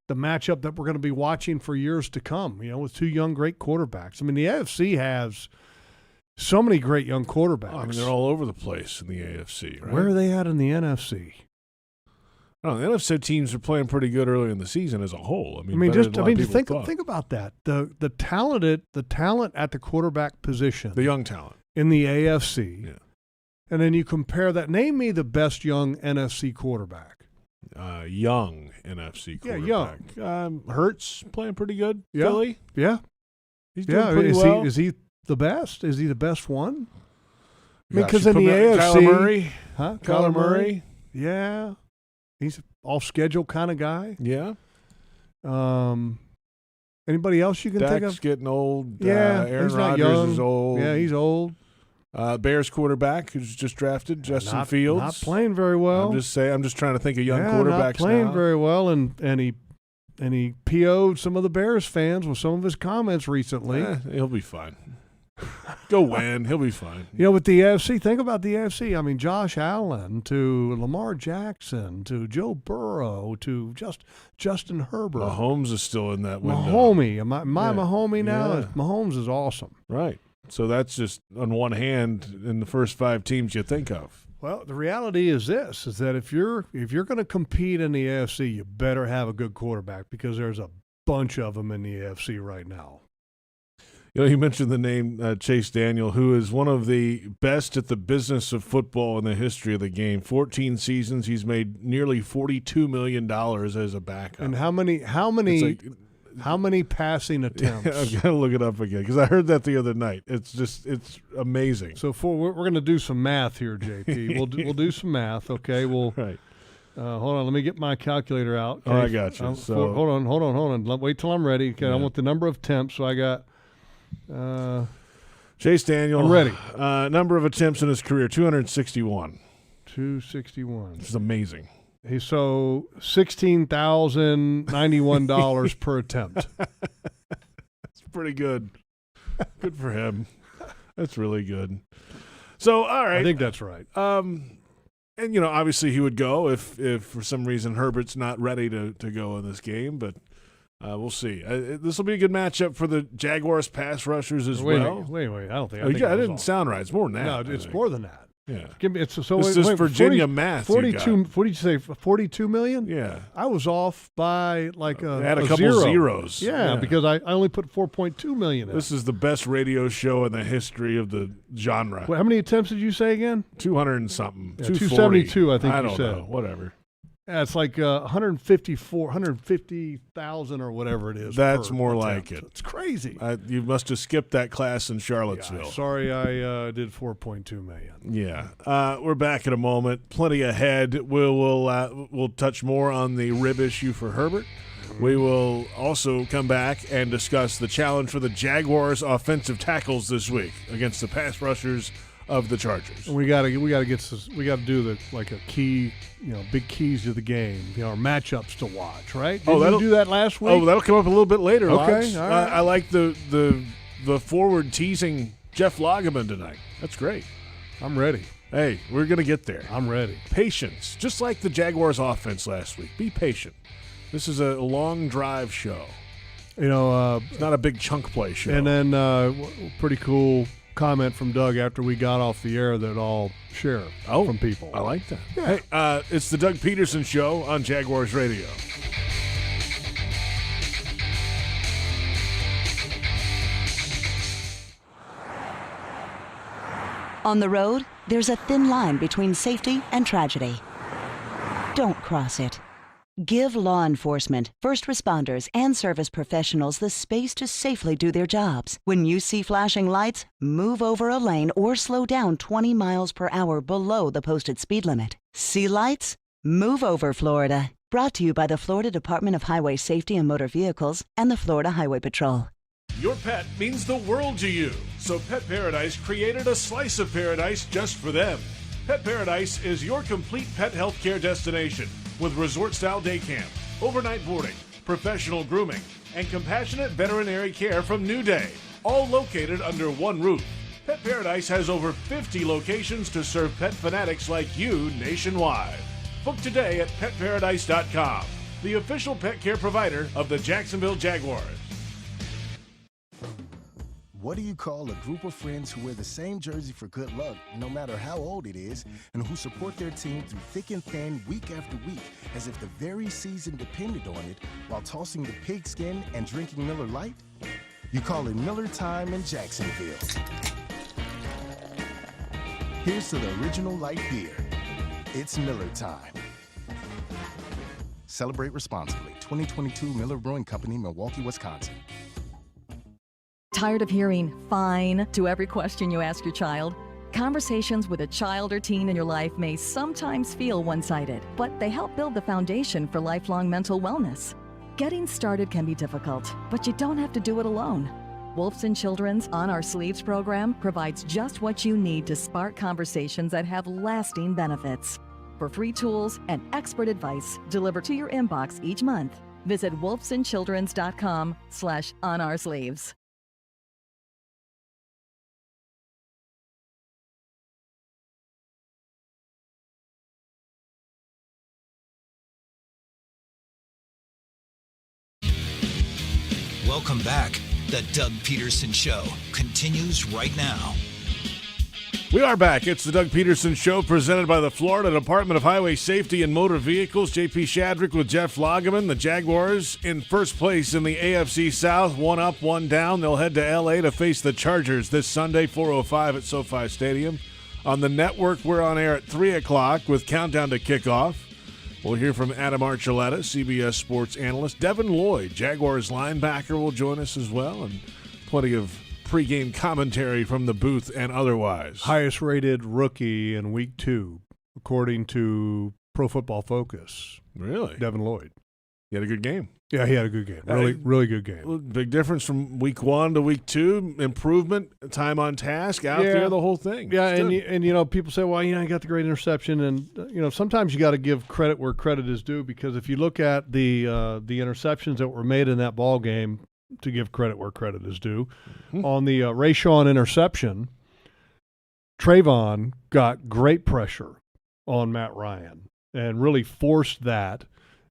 matchup that we're going to be watching for years to come, with two young, great quarterbacks. I mean, the AFC has so many great young quarterbacks. Oh, I mean, they're all over the place in the AFC, right? Where are they at in the NFC? Oh, the NFC teams are playing pretty good early in the season as a whole. Think about that. The talent at the quarterback position, the young talent in the AFC, and then you compare that. Name me the best young NFC quarterback. Young NFC quarterback. Yeah, young. Hurts playing pretty good. Yeah. Philly. Yeah, he's doing pretty well. Is he the best? Is he the best one? I mean, because in the AFC, Kyler Murray, Kyler Murray. Yeah. He's an off-schedule kind of guy. Yeah. Anybody else you can think of? Dak's getting old. Yeah, Aaron he's not Rodgers young. is old. Yeah, he's old. Bears quarterback who's just drafted, Justin Fields. Not playing very well. I'm just trying to think of young quarterbacks not playing now. very well, and he PO'd some of the Bears fans with some of his comments recently. He'll be fine. Go win. He'll be fine. With the AFC, think about the AFC. I mean, Josh Allen to Lamar Jackson to Joe Burrow to Justin Herbert. Mahomes is still in that window. Mahomie. Mahomie now. Yeah. Mahomes is awesome. Right. So that's just on one hand in the first 5 teams you think of. Well, the reality is this, is that if you're going to compete in the AFC, you better have a good quarterback because there's a bunch of them in the AFC right now. You mentioned the name Chase Daniel, who is one of the best at the business of football in the history of the game. 14 seasons, he's made nearly $42 million as a backup. And how many passing attempts? I've got to look it up again because I heard that the other night. It's amazing. So we're going to do some math here, JP. We'll do some math. Okay. Right. Hold on. Let me get my calculator out. Okay? Oh, I got you. Hold on. Wait till I'm ready. Okay. Yeah. I want the number of attempts. So I got. Chase Daniel. I'm ready. Number of attempts in his career, 261. 261. This is amazing. He's so $16,091 per attempt. That's pretty good. Good for him. That's really good. So, all right. I think that's right. And, obviously he would go if for some reason Herbert's not ready to go in this game, but we'll see. This will be a good matchup for the Jaguars pass rushers as well. Wait. I don't think. I didn't sound right. It's more than that. No, it's more than that. Yeah. This is Virginia math. 42. What did you say? 42 million? Yeah. I was off by like add a couple zero. zeros. Yeah, because I only put 4.2 million in. This is the best radio show in the history of the genre. Well, how many attempts did you say again? 200 and something. Yeah, 272, I think I you don't said. know. Whatever. Yeah, it's like 150,000 or whatever it is. That's more like it. It's crazy. You must have skipped that class in Charlottesville. Yeah, sorry, I did 4.2 million. Yeah, we're back in a moment. Plenty ahead. We'll touch more on the rib issue for Herbert. We will also come back and discuss the challenge for the Jaguars' offensive tackles this week against the pass rushers of the Chargers. And we got to do a key, big keys to the game, our matchups to watch, right? Did you do that last week? Oh, that'll come up a little bit later. Okay, all right. I like the forward teasing Jeff Lageman tonight. That's great. I'm ready. Hey, we're gonna get there. I'm ready. Patience, just like the Jaguars' offense last week. Be patient. This is a long drive show. It's not a big chunk play show. And then pretty cool comment from Doug after we got off the air that I'll share from people. I like that. Yeah. Hey, it's the Doug Pederson Show on Jaguars Radio. On the road, there's a thin line between safety and tragedy. Don't cross it. Give law enforcement, first responders, and service professionals the space to safely do their jobs. When you see flashing lights, move over a lane or slow down 20 miles per hour below the posted speed limit. See lights? Move over, Florida. Brought to you by the Florida Department of Highway Safety and Motor Vehicles and the Florida Highway Patrol. Your pet means the world to you. So Pet Paradise created a slice of paradise just for them. Pet Paradise is your complete pet health care destination with resort-style day camp, overnight boarding, professional grooming, and compassionate veterinary care from New Day, all located under one roof. Pet Paradise has over 50 locations to serve pet fanatics like you nationwide. Book today at petparadise.com, the official pet care provider of the Jacksonville Jaguars. What do you call a group of friends who wear the same jersey for good luck, no matter how old it is, and who support their team through thick and thin, week after week, as if the very season depended on it, while tossing the pigskin and drinking Miller Lite? You call it Miller Time in Jacksonville. Here's to the original light beer. It's Miller Time. Celebrate responsibly. 2022 Miller Brewing Company, Milwaukee, Wisconsin. Tired of hearing "fine" to every question you ask your child? Conversations with a child or teen in your life may sometimes feel one-sided, but they help build the foundation for lifelong mental wellness. Getting started can be difficult, but you don't have to do it alone. Wolfson Children's On Our Sleeves program provides just what you need to spark conversations that have lasting benefits. For free tools and expert advice delivered to your inbox each month, visit wolfsonchildrens.com/onoursleeves. Welcome back. The Doug Pederson Show continues right now. We are back. It's the Doug Pederson Show presented by the Florida Department of Highway Safety and Motor Vehicles. J.P. Shadrick with Jeff Lageman. The Jaguars in first place in the AFC South. 1 up, 1 down. They'll head to L.A. to face the Chargers this Sunday, 4:05 at SoFi Stadium. On the network, we're on air at 3 o'clock with Countdown to Kickoff. We'll hear from Adam Archuleta, CBS Sports analyst. Devin Lloyd, Jaguars linebacker, will join us as well, and plenty of pregame commentary from the booth and otherwise. Highest rated rookie in week 2, according to Pro Football Focus. Really? Devin Lloyd. He had a good game. Yeah, he had a good game. Really good game. Big difference from week 1 to week 2. Improvement, time on task, out there, the whole thing. Yeah, and you know, people say, well, he got the great interception, and sometimes you got to give credit where credit is due, because if you look at the interceptions that were made in that ball game, to give credit where credit is due, on the Rayshawn interception, Trayvon got great pressure on Matt Ryan and really forced that.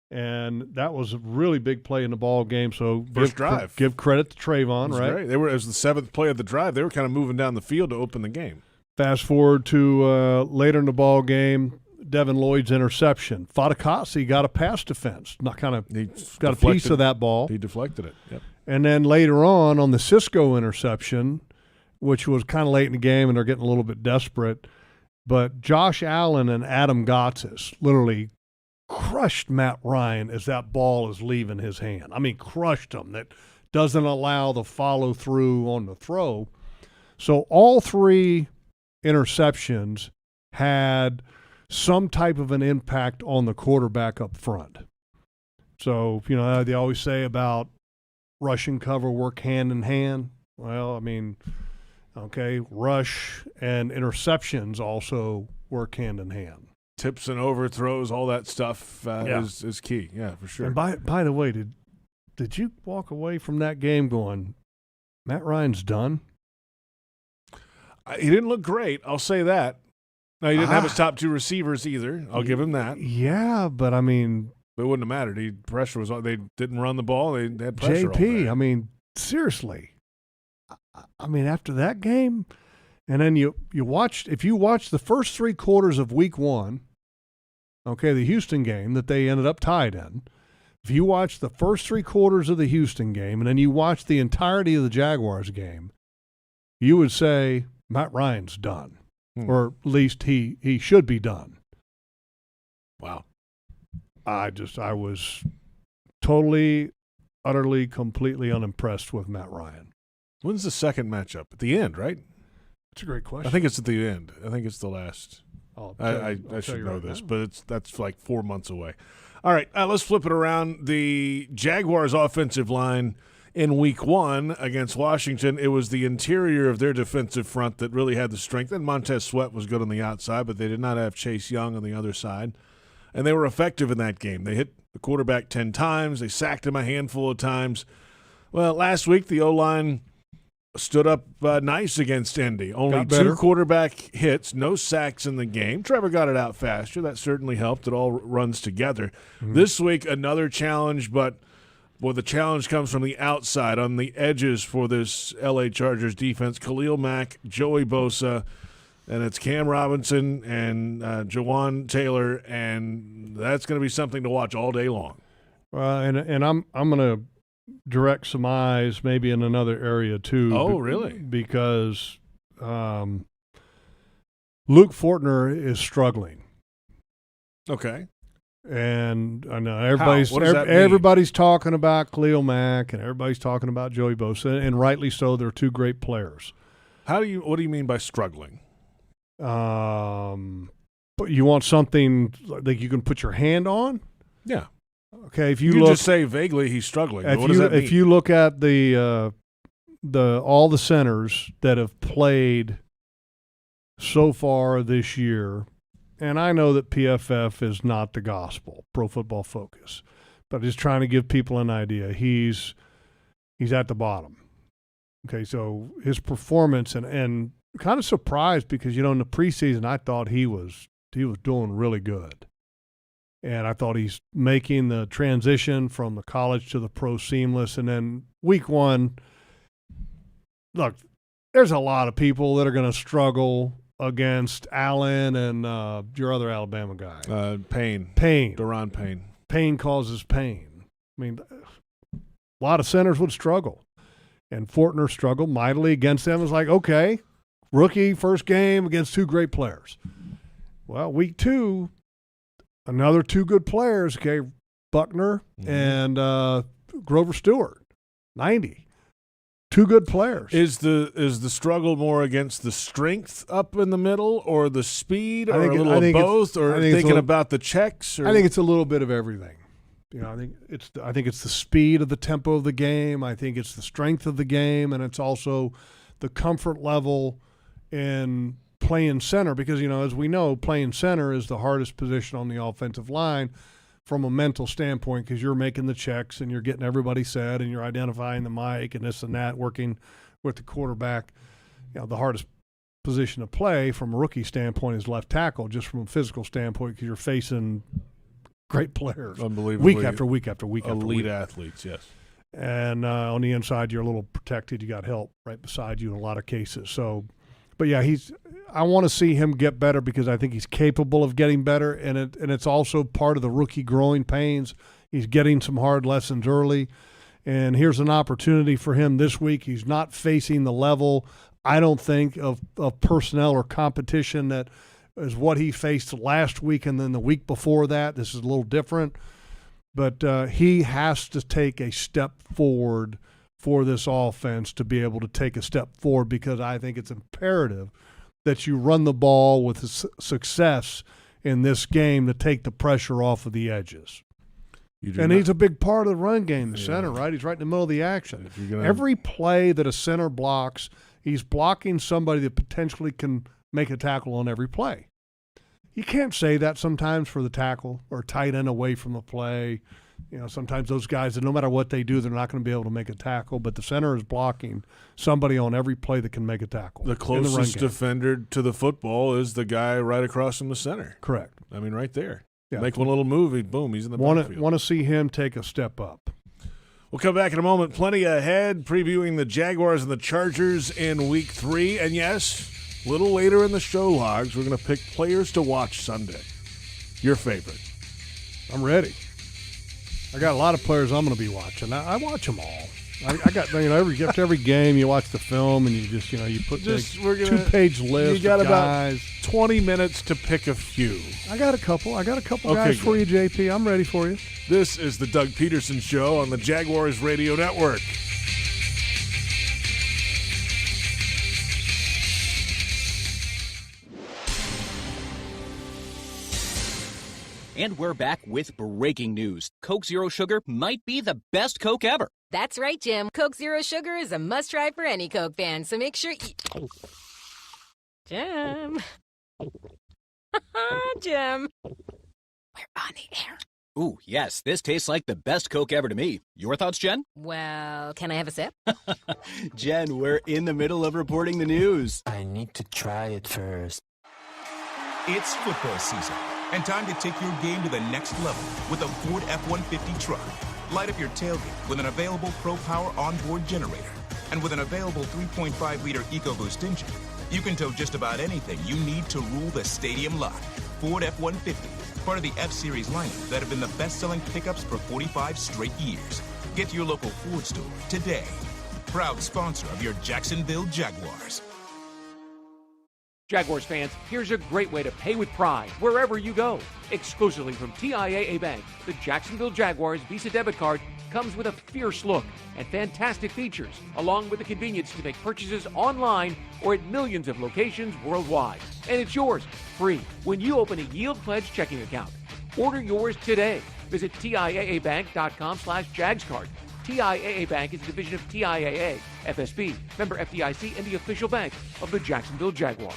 And that was a really big play in the ball game. So first drive, give credit to Trayvon, right? Great. They were, as the 7th play of the drive, they were kind of moving down the field to open the game. Fast forward to later in the ball game, Devin Lloyd's interception. Fatukasi got a pass defense, got a piece of that ball. He deflected it. Yep. And then later on the Cisco interception, which was kind of late in the game, and they're getting a little bit desperate, but Josh Allen and Adam Gotsis literally crushed Matt Ryan as that ball is leaving his hand. I mean, crushed him. That doesn't allow the follow-through on the throw. So all 3 interceptions had some type of an impact on the quarterback up front. So, they always say about rush and cover work hand in hand. Well, I mean, okay, rush and interceptions also work hand in hand. Tips and overthrows, all that stuff is key. Yeah, for sure. And by the way, did you walk away from that game going, Matt Ryan's done? He didn't look great. I'll say that. No, he didn't have his top 2 receivers either. I'll give him that. Yeah, but I mean, it wouldn't have mattered. Pressure was on. They didn't run the ball. They had pressure. JP, I mean, seriously. I mean, after that game, and then if you watched the first 3 quarters of week 1, okay, the Houston game that they ended up tied in. If you watch the first 3 quarters of the Houston game and then you watch the entirety of the Jaguars game, you would say Matt Ryan's done, or at least he should be done. Wow. I was totally, utterly, completely unimpressed with Matt Ryan. When's the second matchup? At the end, right? That's a great question. I think it's at the end. I think it's the last. I should know this, but that's like 4 months away. All right, let's flip it around. The Jaguars' offensive line in week 1 against Washington, it was the interior of their defensive front that really had the strength. And Montez Sweat was good on the outside, but they did not have Chase Young on the other side. And they were effective in that game. They hit the quarterback 10 times. They sacked him a handful of times. Well, last week the O-line stood up nice against Indy. Only 2 quarterback hits, no sacks in the game. Trevor got it out faster. That certainly helped. It all runs together. Mm-hmm. This week, another challenge, but the challenge comes from the outside on the edges for this L.A. Chargers defense. Khalil Mack, Joey Bosa, and it's Cam Robinson and Jawan Taylor, and that's going to be something to watch all day long. And I'm going to direct some eyes maybe in another area too. Oh, really? Because Luke Fortner is struggling. Okay. And I know everybody's talking about Khalil Mack and everybody's talking about Joey Bosa, and rightly so. They're 2 great players. What do you mean by struggling? But you want something that you can put your hand on? Yeah. Okay. If you look, just say vaguely he's struggling. What does that mean? If you look at all the centers that have played so far this year. And I know that PFF is not the gospel, Pro Football Focus, but just trying to give people an idea. He's at the bottom. Okay, so his performance and kind of surprised because, in the preseason I thought he was doing really good. And I thought he's making the transition from the college to the pro seamless. And then week 1, look, there's a lot of people that are going to struggle against Allen and your other Alabama guy. Payne. Daron Payne. Payne causes pain. I mean, a lot of centers would struggle. And Fortner struggled mightily against them. It's like, okay, rookie, first game against 2 great players. Well, week 2, another 2 good players, okay, Buckner and Grover Stewart, 90. 2 good players. Is the struggle more against the strength up in the middle, or the speed, or a little of both, or thinking about the checks? Or? I think it's a little bit of everything. I think it's the speed of the tempo of the game. I think it's the strength of the game, and it's also the comfort level in playing center. Because as we know, playing center is the hardest position on the offensive line from a mental standpoint, because you're making the checks and you're getting everybody set and you're identifying the mic and this and that, working with the quarterback. The hardest position to play from a rookie standpoint is left tackle, just from a physical standpoint, because you're facing great players. Unbelievably. Week after week after week after week. Elite athletes, yes. And on the inside, you're a little protected. You got help right beside you in a lot of cases. So, but yeah, I want to see him get better because I think he's capable of getting better, and it's also part of the rookie growing pains. He's getting some hard lessons early, and here's an opportunity for him this week. He's not facing the level, I don't think, of personnel or competition that is what he faced last week and then the week before that. This is a little different, but he has to take a step forward for this offense to be able to take a step forward, because I think it's imperative that you run the ball with success in this game to take the pressure off of the edges. And he's a big part of the run game, the center, right? He's right in the middle of the action. Every play that a center blocks, he's blocking somebody that potentially can make a tackle on every play. You can't say that sometimes for the tackle or tight end away from the play. Sometimes those guys, no matter what they do, they're not going to be able to make a tackle. But the center is blocking somebody on every play that can make a tackle. The closest defender to the football is the guy right across from the center. Correct. I mean, right there. Yeah. Make one little move, boom, he's in the backfield. Want to see him take a step up. We'll come back in a moment. Plenty ahead, previewing the Jaguars and the Chargers in Week 3. And yes, a little later in the show logs, we're going to pick players to watch Sunday. Your favorite. I'm ready. I got a lot of players I'm going to be watching. I watch them all. I got after every game you watch the film and you just you put this 2-page list. You got of about guys. 20 minutes to pick a few. I got a couple guys for you, JP. I'm ready for you. This is the Doug Pederson Show on the Jaguars Radio Network. And we're back with breaking news. Coke Zero Sugar might be the best Coke ever. That's right, Jim. Coke Zero Sugar is a must-try for any Coke fan, so make sure you... Jim. Jim. We're on the air. Ooh, yes, this tastes like the best Coke ever to me. Your thoughts, Jen? Well, can I have a sip? Jen, we're in the middle of reporting the news. I need to try it first. It's football season, and time to take your game to the next level with a Ford F-150 truck. Light up your tailgate with an available Pro Power onboard generator. And with an available 3.5-liter EcoBoost engine, you can tow just about anything you need to rule the stadium lot. Ford F-150, part of the F-Series lineup that have been the best-selling pickups for 45 straight years. Get to your local Ford store today. Proud sponsor of your Jacksonville Jaguars. Jaguars fans, here's a great way to pay with pride wherever you go. Exclusively from TIAA Bank, the Jacksonville Jaguars Visa debit card comes with a fierce look and fantastic features, along with the convenience to make purchases online or at millions of locations worldwide. And it's yours, free, when you open a Yield Pledge checking account. Order yours today. Visit TIAABank.com/JagsCard. TIAA Bank is a division of TIAA, FSB, member FDIC, and the official bank of the Jacksonville Jaguars.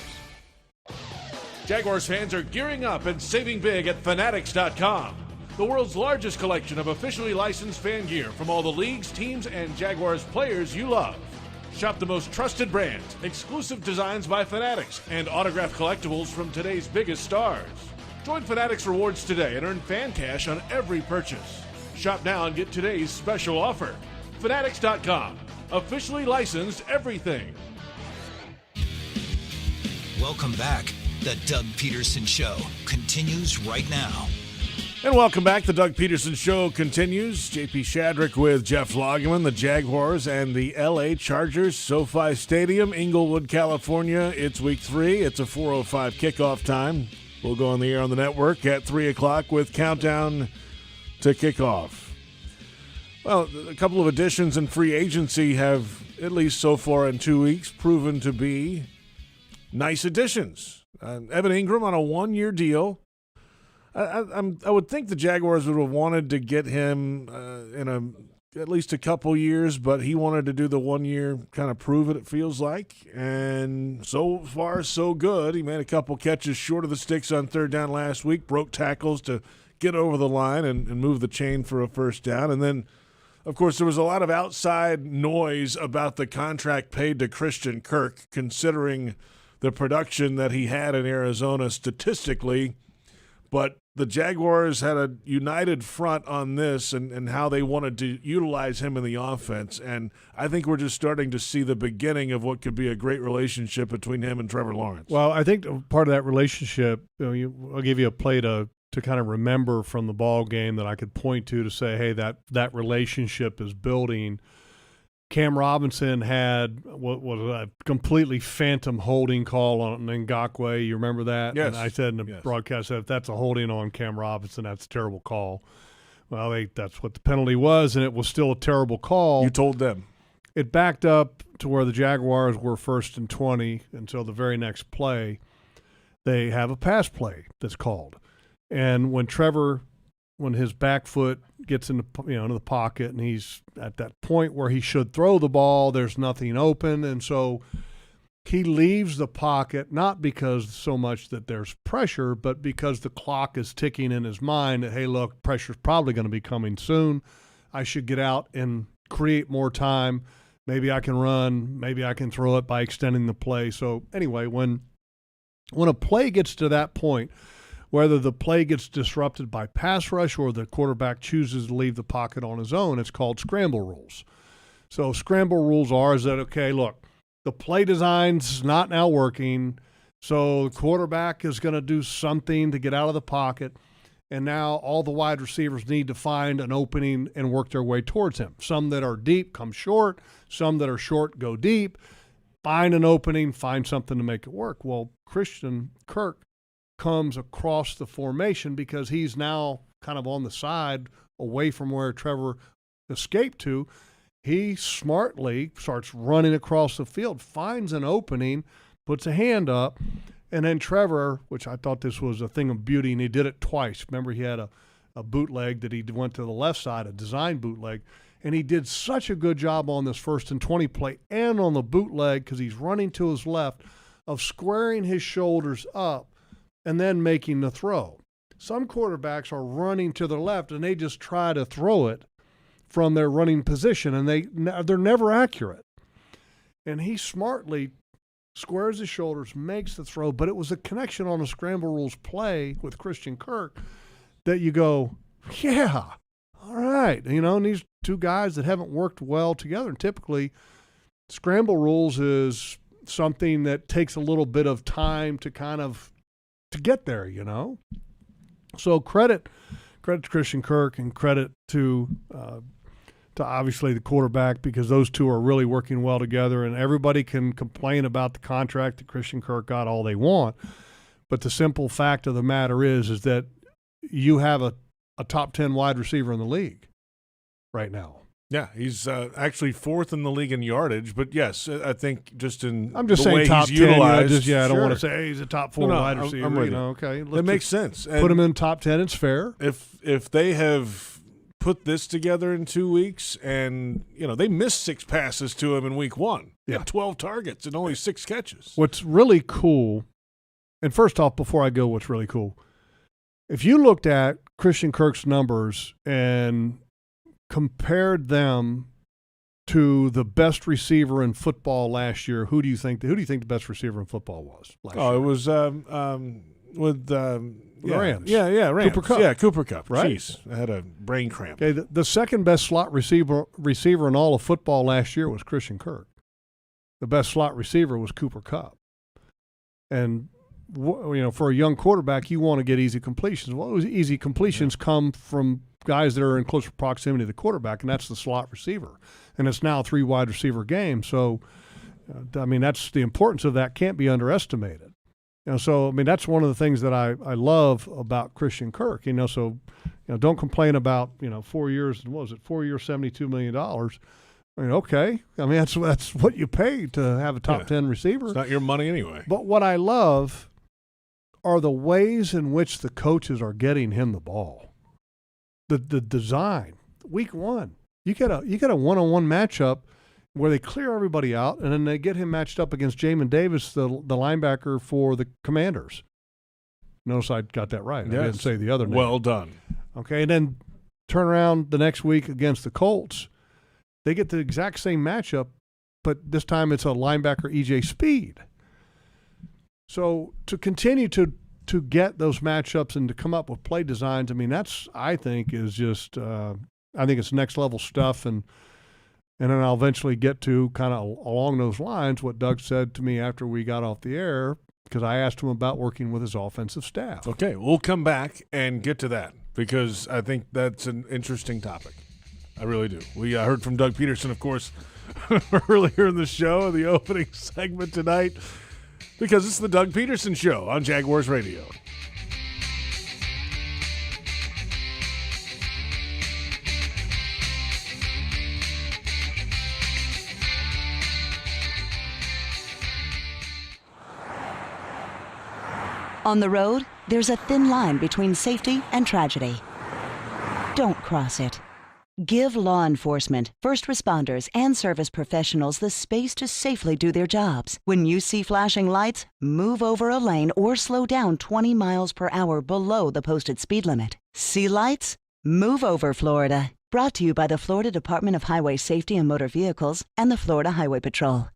Jaguars fans are gearing up and saving big at Fanatics.com, the world's largest collection of officially licensed fan gear from all the leagues, teams, and Jaguars players you love. Shop the most trusted brands, exclusive designs by Fanatics, and autographed collectibles from today's biggest stars. Join Fanatics Rewards today and earn fan cash on every purchase. Shop now and get today's special offer. Fanatics.com, officially licensed everything. Welcome back. The Doug Pederson Show continues right now. And welcome back. The Doug Pederson Show continues. J.P. Shadrick with Jeff Lageman, the Jaguars and the L.A. Chargers, SoFi Stadium, Inglewood, California. It's week 3. It's a 4:05 kickoff time. We'll go on the air on the network at 3 o'clock with countdown to kickoff. Well, a couple of additions in free agency have, at least so far in 2 weeks, proven to be nice additions. Evan Ingram on a 1-year deal. I would think the Jaguars would have wanted to get him in at least a couple years, but he wanted to do the 1 year, kind of prove it feels like. And so far, so good. He made a couple catches short of the sticks on third down last week, broke tackles to get over the line and move the chain for a first down. And then, of course, there was a lot of outside noise about the contract paid to Christian Kirk, considering the production that he had in Arizona statistically. But the Jaguars had a united front on this and how they wanted to utilize him in the offense. And I think we're just starting to see the beginning of what could be a great relationship between him and Trevor Lawrence. Well, I think part of that relationship, I'll give you a play to kind of remember from the ball game that I could point to say, hey, that relationship is building. Cam Robinson had what was a completely phantom holding call on Ngakoue. You remember that? Yes. And I said in the broadcast, if that's a holding on Cam Robinson, that's a terrible call. Well, that's what the penalty was, and it was still a terrible call. You told them. It backed up to where the Jaguars were 1st and 20 until the very next play. They have a pass play that's called. And when his back foot gets into the pocket and he's at that point where he should throw the ball, there's nothing open. And so he leaves the pocket, not because so much that there's pressure, but because the clock is ticking in his mind that, hey, look, pressure's probably going to be coming soon. I should get out and create more time. Maybe I can run. Maybe I can throw it by extending the play. So anyway, when a play gets to that point, whether the play gets disrupted by pass rush or the quarterback chooses to leave the pocket on his own, it's called scramble rules. So scramble rules is that, okay, look, the play design's not now working, so the quarterback is going to do something to get out of the pocket, and now all the wide receivers need to find an opening and work their way towards him. Some that are deep come short, some that are short go deep. Find an opening, find something to make it work. Well, Christian Kirk comes across the formation because he's now kind of on the side away from where Trevor escaped to. He smartly starts running across the field, finds an opening, puts a hand up, and then Trevor, which I thought this was a thing of beauty, and he did it twice. Remember, he had a bootleg that he went to the left side, a design bootleg. And he did such a good job on this 1st and 20 play and on the bootleg, because he's running to his left, of squaring his shoulders up and then making the throw. Some quarterbacks are running to their left and they just try to throw it from their running position, and they're never accurate. And he smartly squares his shoulders, makes the throw, but it was a connection on a scramble rules play with Christian Kirk that you go, yeah, all right. And these two guys that haven't worked well together, and typically scramble rules is something that takes a little bit of time to to get there, So credit to Christian Kirk, and credit to obviously the quarterback, because those two are really working well together. And everybody can complain about the contract that Christian Kirk got all they want, but the simple fact of the matter is that you have a top 10 wide receiver in the league right now. Yeah, he's actually 4th in the league in yardage, but yes, I think just in I'm just the saying way top he's 10. utilized. I don't want to say, hey, he's a top 4 wide receiver. I'm with you. Okay, it makes sense. And put him in top 10. It's fair. If they have put this together in 2 weeks, and they missed 6 passes to him in week 1. He had 12 targets and only 6 catches. What's really cool, and first off, before I go, what's really cool, if you looked at Christian Kirk's numbers and compared them to the best receiver in football last year, who do you think the best receiver in football was last year? It was with the Rams. Yeah, Rams. Cooper Kupp. Yeah, Cooper Kupp. Right? Jeez, I had a brain cramp. Okay, the second best slot receiver in all of football last year was Christian Kirk. The best slot receiver was Cooper Kupp. And for a young quarterback, you want to get easy completions. Well, easy completions come from guys that are in closer proximity to the quarterback, and that's the slot receiver. And it's now a 3 wide receiver game. So, that's the importance of that can't be underestimated. So that's one of the things that I love about Christian Kirk. So, don't complain about 4 years. What was it? 4 years, $72 million. Okay. That's what you pay to have a top 10 receiver. It's not your money anyway. But what I love are the ways in which the coaches are getting him the ball. The design. Week 1, you get a one-on-one matchup where they clear everybody out, and then they get him matched up against Jamin Davis, the linebacker for the Commanders. Notice I got that right. Yes. I didn't say the other name. Well done. Okay, and then turn around the next week against the Colts. They get the exact same matchup, but this time it's a linebacker, E.J. Speed. So to continue to get those matchups and to come up with play designs, I think it's next level stuff. And then I'll eventually get to kind of along those lines what Doug said to me after we got off the air, because I asked him about working with his offensive staff. Okay, we'll come back and get to that, because I think that's an interesting topic. I really do. We heard from Doug Pederson, of course, earlier in the show, the opening segment tonight, because it's the Doug Pederson Show on Jaguars Radio. On the road, there's a thin line between safety and tragedy. Don't cross it. Give law enforcement, first responders, and service professionals the space to safely do their jobs. When you see flashing lights, move over a lane or slow down 20 miles per hour below the posted speed limit. See lights? Move over, Florida. Brought to you by the Florida Department of Highway Safety and Motor Vehicles and the Florida Highway Patrol.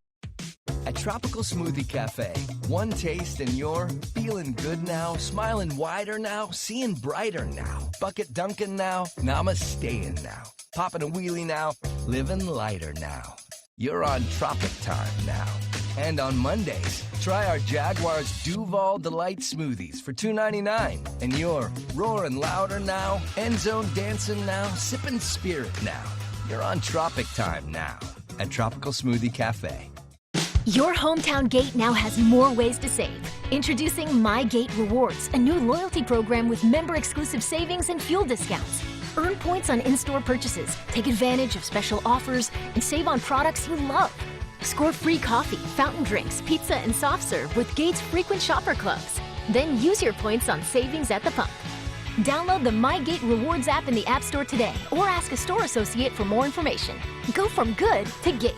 At Tropical Smoothie Cafe, one taste and you're feeling good now, smiling wider now, seeing brighter now, bucket dunking now, namasteing now, popping a wheelie now, living lighter now. You're on Tropic Time now. And on Mondays, try our Jaguars Duval Delight Smoothies for $2.99. And you're roaring louder now, end zone dancing now, sipping spirit now. You're on Tropic Time now at Tropical Smoothie Cafe. Your hometown gate now has more ways to save. Introducing My Gate Rewards, a new loyalty program with member-exclusive savings and fuel discounts. Earn points on in-store purchases, take advantage of special offers, and save on products you love. Score free coffee, fountain drinks, pizza, and soft serve with Gates frequent shopper clubs. Then use your points on savings at the pump. Download the MyGate Rewards app in the App Store today or ask a store associate for more information. Go from good to Gate.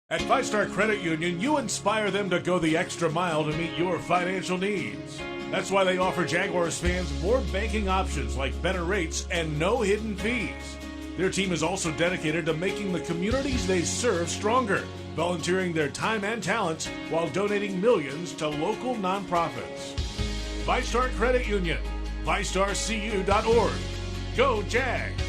At Five Star Credit Union, you inspire them to go the extra mile to meet your financial needs. That's why they offer Jaguars fans more banking options like better rates and no hidden fees. Their team is also dedicated to making the communities they serve stronger, volunteering their time and talents while donating millions to local nonprofits. Five Star Credit Union, FiveStarCU.org. Go Jags!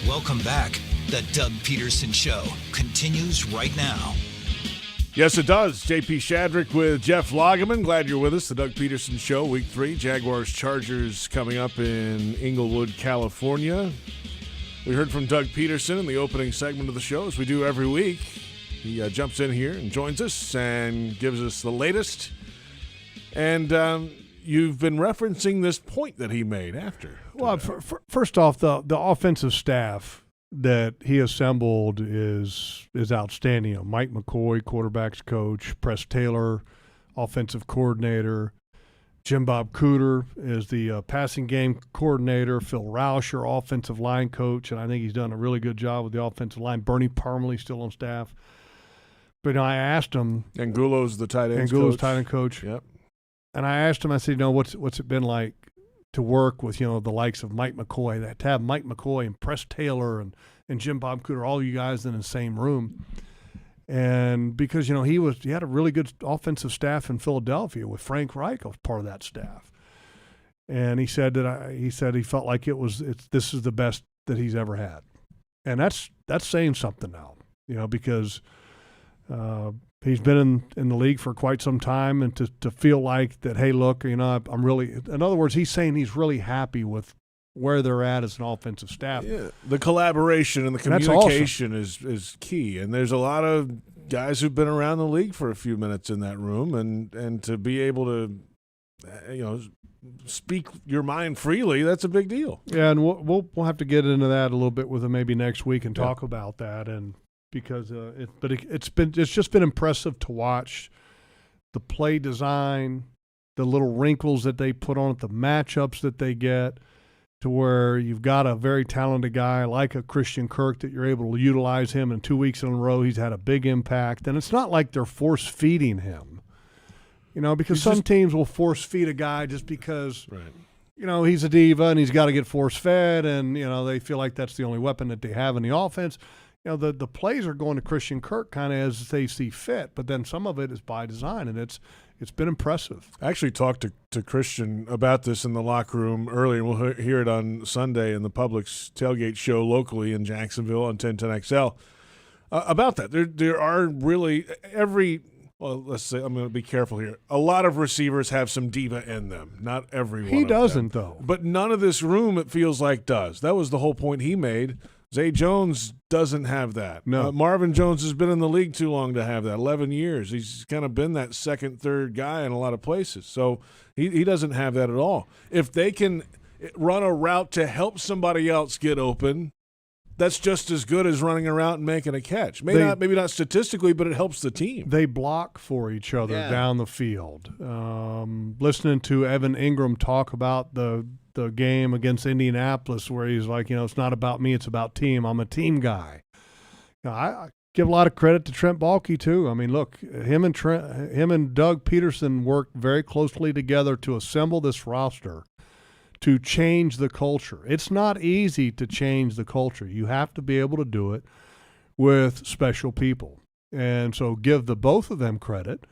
Welcome back. The Doug Pederson Show continues right now. Yes, it does. J.P. Shadrick with Jeff Lageman. Glad you're with us. The Doug Pederson Show, Week 3. Jaguars-Chargers coming up in Inglewood, California. We heard from Doug Pederson in the opening segment of the show, as we do every week. He jumps in here and joins us and gives us the latest. And you've been referencing this point that he made after. Well, first off, the offensive staff that he assembled is outstanding. You know, Mike McCoy, quarterbacks coach, Press Taylor, offensive coordinator, Jim Bob Cooter is the passing game coordinator, Phil Rauscher, offensive line coach, and I think he's done a really good job with the offensive line. Bernie Parmalee still on staff. But I asked him. Angulo's the tight end coach. Angulo's tight end coach. Yep. And I asked him, I said, what's it been like to work with, the likes of Mike McCoy, to have Mike McCoy and Press Taylor and Jim Bob Cooter, all you guys in the same room. And because, he had a really good offensive staff in Philadelphia with Frank Reich was part of that staff. And he said he felt like this is the best that he's ever had. And that's saying something now, because he's been in the league for quite some time, and to feel like that, hey, look, I'm really – in other words, he's saying he's really happy with where they're at as an offensive staff. Yeah, the collaboration and the communication is key. And there's a lot of guys who've been around the league for a few minutes in that room, and to be able to, speak your mind freely, that's a big deal. Yeah, and we'll have to get into that a little bit with him maybe next week and talk about that. And because it's just been impressive to watch the play design, the little wrinkles that they put on it, the matchups that they get, to where you've got a very talented guy like a Christian Kirk that you're able to utilize him, and 2 weeks in a row he's had a big impact. And it's not like they're force-feeding him, because some teams will force-feed a guy just because, he's a diva and he's got to get force-fed, and, they feel like that's the only weapon that they have in the offense. The plays are going to Christian Kirk kind of as they see fit, but then some of it is by design, and it's been impressive. I actually talked to Christian about this in the locker room earlier. We'll hear it on Sunday in the Publix tailgate show locally in Jacksonville on 1010XL about that. There are really let's say, I'm going to be careful here. A lot of receivers have some diva in them. Not everyone. He doesn't, though. But none of this room, it feels like, does. That was the whole point he made. Zay Jones doesn't have that. No. Marvin Jones has been in the league too long to have that, 11 years. He's kind of been that second, third guy in a lot of places. So he doesn't have that at all. If they can run a route to help somebody else get open, that's just as good as running a route and making a catch. Maybe not statistically, but it helps the team. They block for each other down the field. Listening to Evan Ingram talk about the game against Indianapolis, where he's like, it's not about me, it's about team. I'm a team guy. I give a lot of credit to Trent Baalke too. I mean, look, him and Doug Pederson worked very closely together to assemble this roster to change the culture. It's not easy to change the culture. You have to be able to do it with special people. And so give both of them credit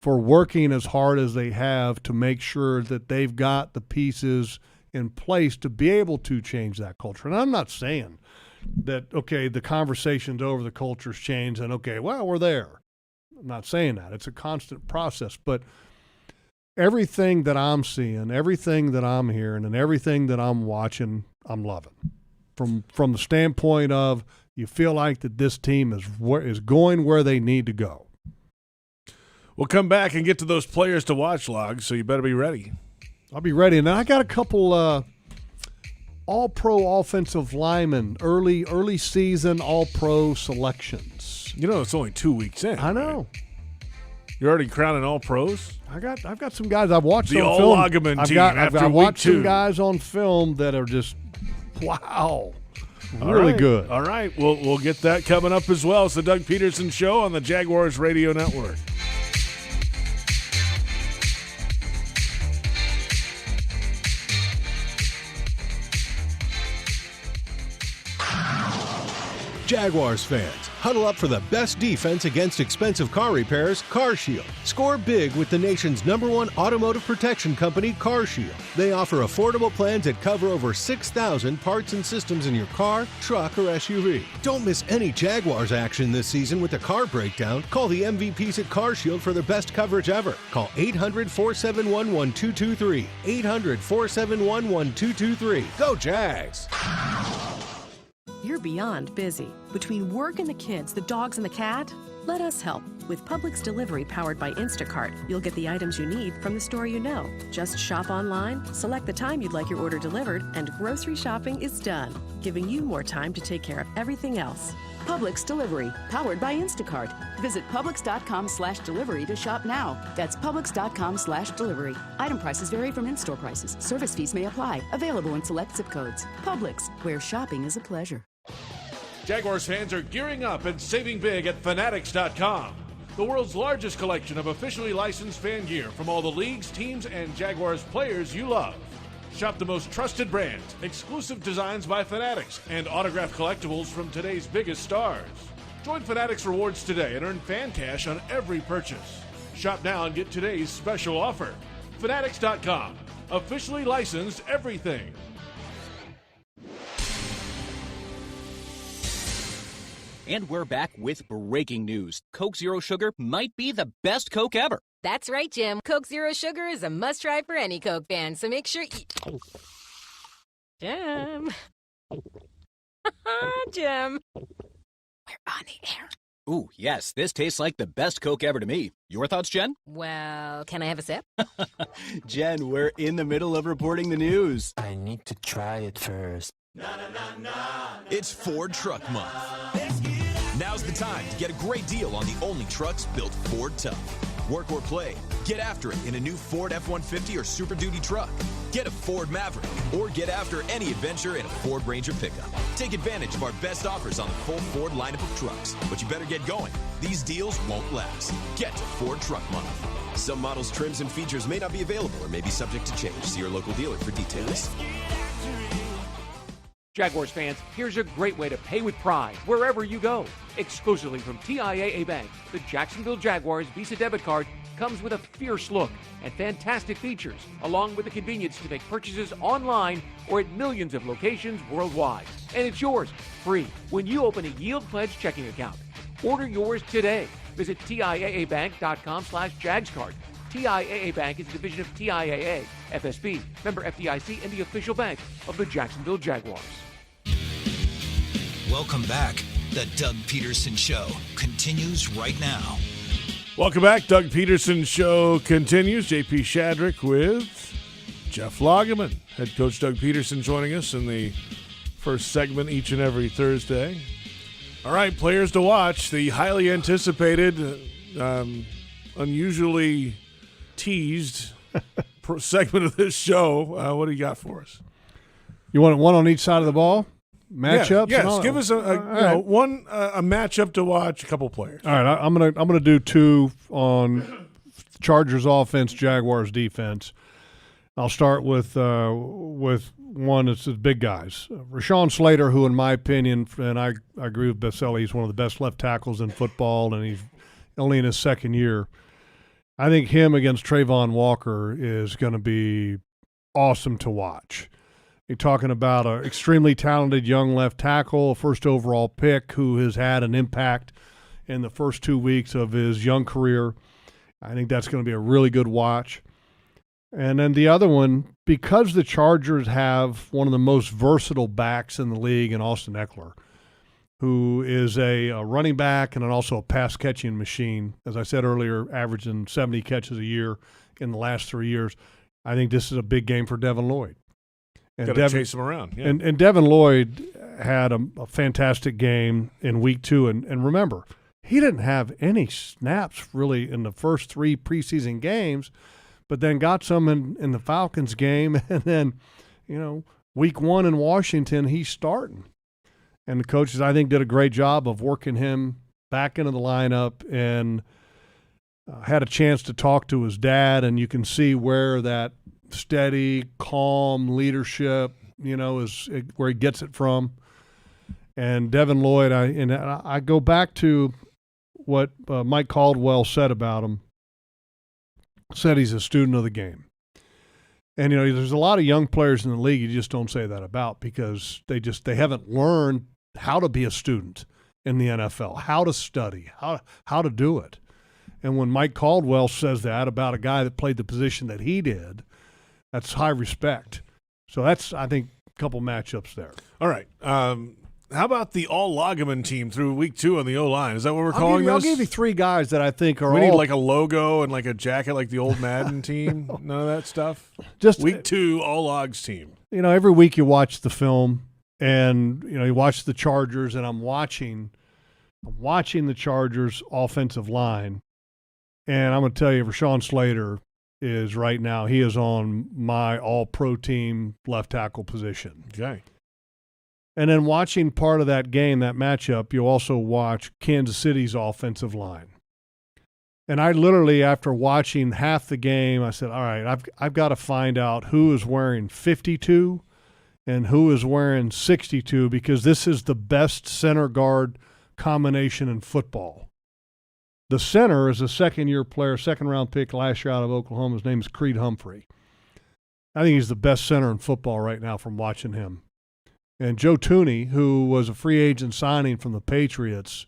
for working as hard as they have to make sure that they've got the pieces in place to be able to change that culture. And I'm not saying that, okay, the conversation's over, the culture's changed, and okay, well, we're there. I'm not saying that. It's a constant process. But everything that I'm seeing, everything that I'm hearing, and everything that I'm watching, I'm loving. From the standpoint of you feel like that this team is going where they need to go. We'll come back and get to those players to watch logs, so you better be ready. I'll be ready. And then I got a couple all-pro offensive linemen, early season all-pro selections. You know, it's only 2 weeks in. I know. Right? You're already crowning all pros? I've got some guys I've watched the on film. Lageman team I've watched some guys on film that are just, wow, really good. All right, we'll get that coming up as well. It's the Doug Pederson Show on the Jaguars Radio Network. Jaguars fans, huddle up for the best defense against expensive car repairs, CarShield. Score big with the nation's #1 automotive protection company, CarShield. They offer affordable plans that cover over 6,000 parts and systems in your car, truck, or SUV. Don't miss any Jaguars action this season with a car breakdown. Call the MVPs at CarShield for the best coverage ever. Call 800-471-1223. 800-471-1223. Go Jags! You're beyond busy. Between work and the kids, the dogs and the cat, let us help. With Publix Delivery powered by Instacart, you'll get the items you need from the store you know. Just shop online, select the time you'd like your order delivered, and grocery shopping is done, giving you more time to take care of everything else. Publix Delivery, powered by Instacart. Visit Publix.com/delivery to shop now. That's Publix.com/delivery. Item prices vary from in-store prices. Service fees may apply. Available in select zip codes. Publix, where shopping is a pleasure. Jaguars fans are gearing up and saving big at Fanatics.com. The world's largest collection of officially licensed fan gear from all the leagues, teams, and Jaguars players you love. Shop the most trusted brands, exclusive designs by Fanatics, and autographed collectibles from today's biggest stars. Join Fanatics Rewards today and earn fan cash on every purchase. Shop now and get today's special offer. Fanatics.com. Officially licensed everything. And we're back with breaking news. Coke Zero Sugar might be the best Coke ever. That's right, Jim. Coke Zero Sugar is a must-try for any Coke fan, so make sure Jim. Jim. We're on the air. Ooh, yes, this tastes like the best Coke ever to me. Your thoughts, Jen? Well, can I have a sip? Jen, we're in the middle of reporting the news. I need to try it first. It's Ford Truck Month. Now's the time to get a great deal on the only trucks built Ford tough. Work or play, get after it in a new Ford F-150 or Super Duty truck. Get a Ford Maverick or get after any adventure in a Ford Ranger pickup. Take advantage of our best offers on the full Ford lineup of trucks. But you better get going. These deals won't last. Get to Ford Truck Month. Some models, trims, and features may not be available or may be subject to change. See your local dealer for details. Jaguars fans, here's a great way to pay with pride wherever you go. Exclusively from TIAA Bank, the Jacksonville Jaguars Visa debit card comes with a fierce look and fantastic features, along with the convenience to make purchases online or at millions of locations worldwide. And it's yours, free, when you open a Yield Pledge checking account. Order yours today. Visit TIAABank.com/JagsCard. TIAA Bank is a division of TIAA, FSB, member FDIC, and the official bank of the Jacksonville Jaguars. Welcome back. The Doug Pederson Show continues right now. Welcome back. Doug Pederson Show continues. J.P. Shadrick with Jeff Lageman. Head coach Doug Pederson joining us in the first segment each and every Thursday. All right, players to watch. The highly anticipated, unusually teased segment of this show. What do you got for us? You want one on each side of the ball? Matchups? Yes, give us a matchup to watch, a couple players. All right, I'm gonna do two on Chargers offense, Jaguars defense. I'll start with one that's the big guys. Rashawn Slater, who in my opinion, and I agree with Baselli, he's one of the best left tackles in football, and he's only in his second year. I think him against Trayvon Walker is going to be awesome to watch. You're talking about an extremely talented young left tackle, a first overall pick who has had an impact in the first 2 weeks of his young career. I think that's going to be a really good watch. And then the other one, because the Chargers have one of the most versatile backs in the league in Austin Eckler, who is a running back and also a pass-catching machine. As I said earlier, averaging 70 catches a year in the last 3 years. I think this is a big game for Devin Lloyd. Got to chase him around. Yeah. And Devin Lloyd had a fantastic game in week 2. And remember, he didn't have any snaps really in the first 3 preseason games, but then got some in the Falcons game. And then, week 1 in Washington, he's starting. And the coaches, I think, did a great job of working him back into the lineup and had a chance to talk to his dad. And you can see where that steady, calm leadership, is where he gets it from. And Devin Lloyd, I go back to what Mike Caldwell said about him. Said he's a student of the game. And, there's a lot of young players in the league you just don't say that about because they haven't learned how to be a student in the NFL, how to study, how to do it. And when Mike Caldwell says that about a guy that played the position that he did, that's high respect. So that's, I think, a couple matchups there. All right. How about the all-Lageman team through week 2 on the O-line? Is that what we're calling this? I'll give you 3 guys that I think are We need like a logo and like a jacket like the old Madden team? None of that stuff? Just week 2, all-Logs team. Every week you watch the film and, you watch the Chargers, and I'm watching the Chargers offensive line. And I'm going to tell you, Rashawn Slater is right now, he is on my all-pro team left tackle position. Okay. And then watching part of that game, that matchup, you'll also watch Kansas City's offensive line. And I literally, after watching half the game, I said, all right, I've got to find out who is wearing 52 and who is wearing 62 because this is the best center guard combination in football. The center is a second-year player, second-round pick last year out of Oklahoma. His name is Creed Humphrey. I think he's the best center in football right now from watching him. And Joe Tooney, who was a free agent signing from the Patriots,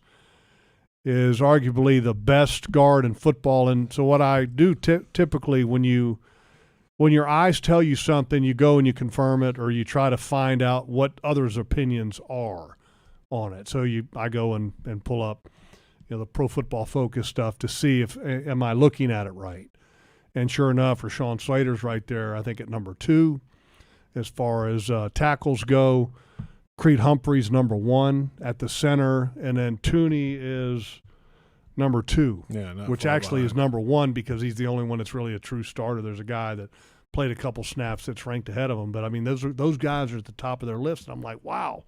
is arguably the best guard in football. And so what I do typically when your eyes tell you something, you go and you confirm it or you try to find out what others' opinions are on it. So I go and pull up the Pro Football Focus stuff to see if am I looking at it right. And sure enough, Rashawn Slater's right there, I think, at number 2. As far as tackles go, Creed Humphrey's number 1 at the center, and then Tooney is number 2, which actually is number 1 because he's the only one that's really a true starter. There's a guy that played a couple snaps that's ranked ahead of him, but I mean those guys are at the top of their list, and I'm like, wow.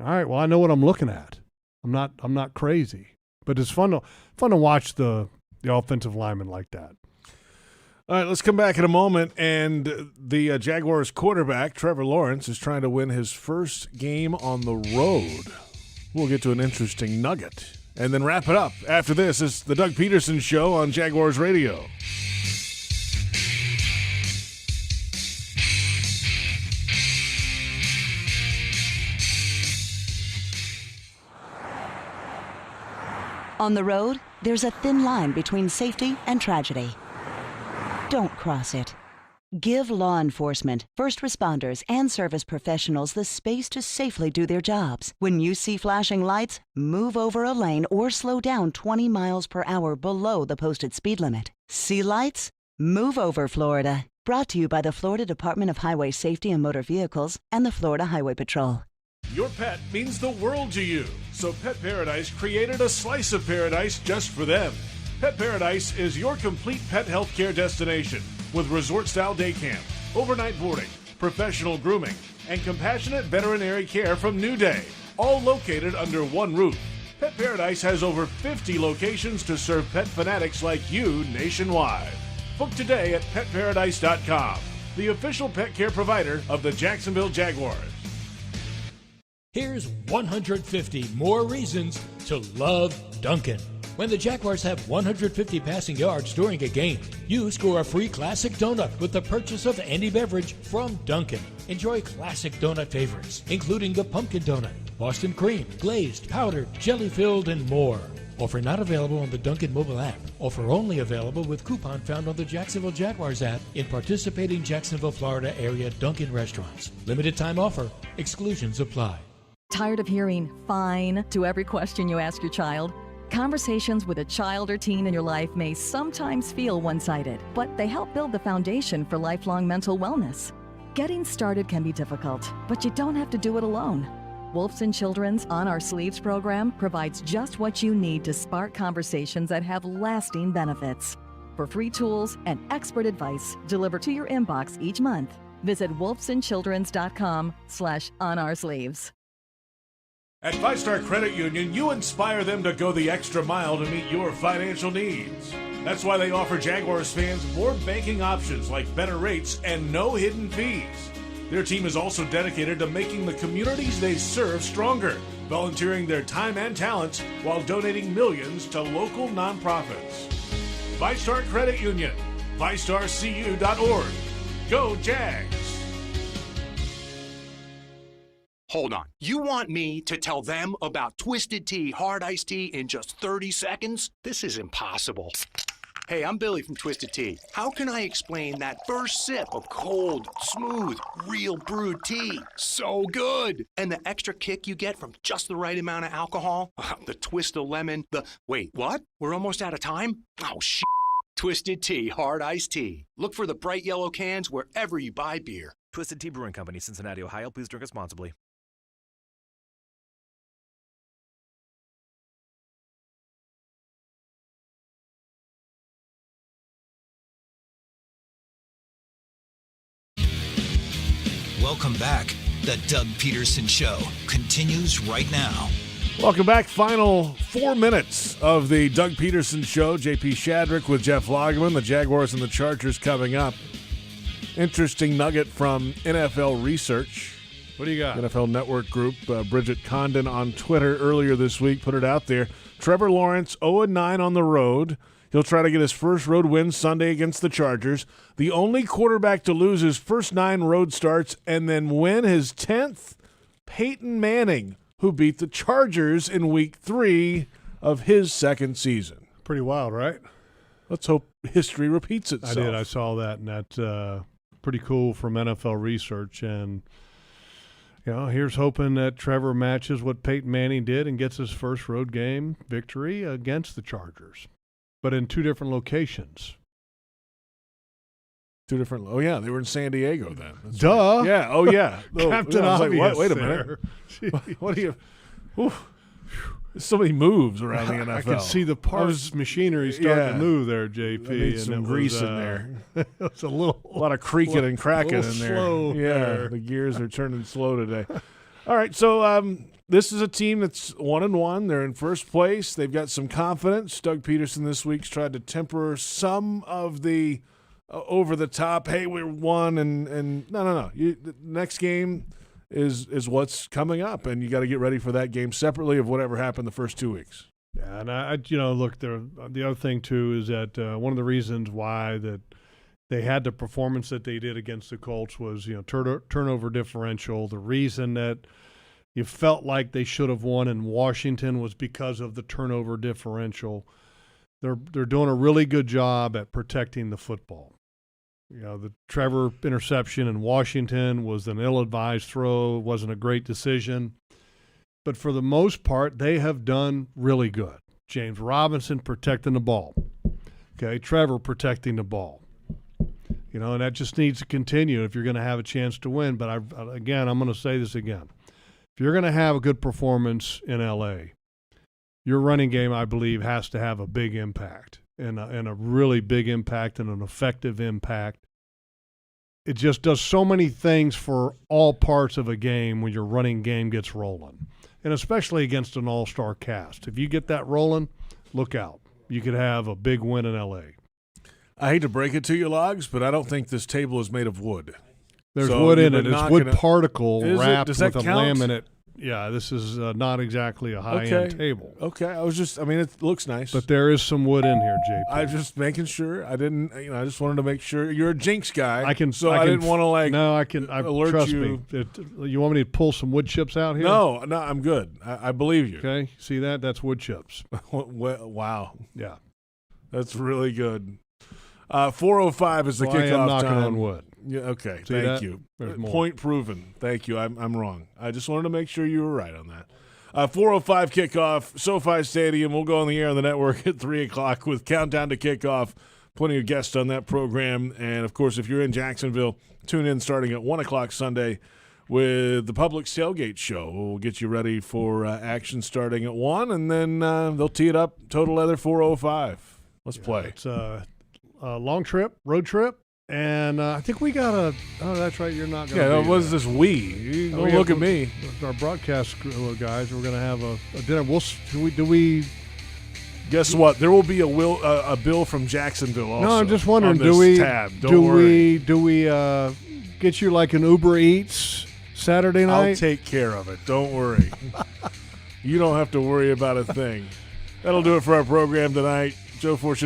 All right, well I know what I'm looking at. I'm not crazy, but it's fun to watch the offensive linemen like that. All right, let's come back in a moment. And the Jaguars quarterback, Trevor Lawrence, is trying to win his first game on the road. We'll get to an interesting nugget and then wrap it up. After this is the Doug Pederson Show on Jaguars Radio. On the road, there's a thin line between safety and tragedy. Don't cross it. Give law enforcement, first responders, and service professionals the space to safely do their jobs. When you see flashing lights, move over a lane or slow down 20 miles per hour below the posted speed limit. See lights? Move over, Florida. Brought to you by the Florida Department of Highway Safety and Motor Vehicles and the Florida Highway Patrol. Your pet means the world to you, so Pet Paradise created a slice of paradise just for them. Pet Paradise is your complete pet health care destination with resort-style day camp, overnight boarding, professional grooming, and compassionate veterinary care from New Day, all located under one roof. Pet Paradise has over 50 locations to serve pet fanatics like you nationwide. Book today at petparadise.com, the official pet care provider of the Jacksonville Jaguars. Here's 150 more reasons to love Dunkin'. When the Jaguars have 150 passing yards during a game, you score a free classic donut with the purchase of any beverage from Dunkin'. Enjoy classic donut favorites, including the pumpkin donut, Boston cream, glazed, powdered, jelly-filled, and more. Offer not available on the Dunkin' mobile app. Offer only available with coupon found on the Jacksonville Jaguars app in participating Jacksonville, Florida area Dunkin' restaurants. Limited time offer. Exclusions apply. Tired of hearing fine to every question you ask your child? Conversations with a child or teen in your life may sometimes feel one-sided, but they help build the foundation for lifelong mental wellness. Getting started can be difficult, but you don't have to do it alone. Wolfson Children's On Our Sleeves program provides just what you need to spark conversations that have lasting benefits. For free tools and expert advice delivered to your inbox each month, visit wolfsonchildrens.com/onoursleeves. At 5-Star Credit Union, you inspire them to go the extra mile to meet your financial needs. That's why they offer Jaguars fans more banking options like better rates and no hidden fees. Their team is also dedicated to making the communities they serve stronger, volunteering their time and talents while donating millions to local nonprofits. 5-Star Credit Union, 5starcu.org. Go Jags! Hold on. You want me to tell them about Twisted Tea Hard Iced Tea in just 30 seconds? This is impossible. Hey, I'm Billy from Twisted Tea. How can I explain that first sip of cold, smooth, real brewed tea? So good! And the extra kick you get from just the right amount of alcohol? The twist of lemon, Wait, what? We're almost out of time? Oh, shit. Twisted Tea Hard Iced Tea. Look for the bright yellow cans wherever you buy beer. Twisted Tea Brewing Company, Cincinnati, Ohio. Please drink responsibly. Welcome back. The Doug Pederson Show continues right now. Welcome back. Final 4 minutes of the Doug Pederson Show. J.P. Shadrick with Jeff Lageman. The Jaguars and the Chargers coming up. Interesting nugget from NFL Research. What do you got? NFL Network Group. Bridget Condon on Twitter earlier this week put it out there. Trevor Lawrence 0-9 on the road. He'll try to get his first road win Sunday against the Chargers. The only quarterback to lose his first 9 road starts and then win his 10th, Peyton Manning, who beat the Chargers in Week 3 of his second season. Pretty wild, right? Let's hope history repeats itself. I did. I saw that, and that's pretty cool from NFL Research. And, here's hoping that Trevor matches what Peyton Manning did and gets his first road game victory against the Chargers. But in 2 different locations. 2 different. Oh yeah, they were in San Diego then. That's Duh. Right. Yeah. Oh yeah. Captain I was Obvious. Like, wait a minute. What do you? Oof. There's so many moves around the NFL. I can see the parts machinery starting to move there, JP. I need some grease in there. It's a lot of creaking and cracking in there. Slow there. The gears are turning slow today. All right, so this is a team that's 1-1. They're in first place. They've got some confidence. Doug Pederson this week's tried to temper some of the over the top. Hey, we're won, and no. The next game is what's coming up, and you got to get ready for that game separately of whatever happened the first 2 weeks. Yeah, and I look, the other thing too is that one of the reasons why that they had the performance that they did against the Colts was turnover differential. The reason that you felt like they should have won in Washington was because of the turnover differential. They're doing a really good job at protecting the football. The Trevor interception in Washington was an ill-advised throw. It wasn't a great decision. But for the most part, they have done really good. James Robinson protecting the ball. Okay, Trevor protecting the ball. And that just needs to continue if you're going to have a chance to win. But I'm going to say this again. If you're going to have a good performance in L.A., your running game, I believe, has to have a big impact and a really big impact and an effective impact. It just does so many things for all parts of a game when your running game gets rolling, and especially against an all-star cast. If you get that rolling, look out. You could have a big win in L.A. I hate to break it to you, Logs, but I don't think this table is made of wood. There's wood in it. It's wood particle wrapped with a laminate. Yeah, this is not exactly a high-end table. Okay, it looks nice. But there is some wood in here, JP. I'm just making sure. I didn't, I just wanted to make sure. You're a jinx guy. I didn't want to No, I can alert trust you. me. You want me to pull some wood chips out here? No, I'm good. I believe you. Okay, see that? That's wood chips. Wow. Yeah. That's really good. 4:05 is the kickoff time. I am knocking on wood. Yeah, okay. See Thank that? you. There's more. Point proven. Thank you. I'm wrong. I just wanted to make sure you were right on that. 4:05 kickoff, SoFi Stadium. We'll go on the air on the network at 3 o'clock with Countdown to Kickoff. Plenty of guests on that program. And, of course, if you're in Jacksonville, tune in starting at 1 o'clock Sunday with the Public Tailgate Show. We'll get you ready for action starting at 1, and then they'll tee it up, total leather 4:05. Let's play. It's a long trip, road trip. And I think we got a – oh, that's right. You're not going to Yeah, what is this we? Don't look at me. Our broadcast guys, we're going to have a dinner. Do we – Guess what? There will be a bill from Jacksonville also. No, I'm just wondering, do we get you like an Uber Eats Saturday night? I'll take care of it. Don't worry. You don't have to worry about a thing. That'll do it for our program tonight. Joe Fortune.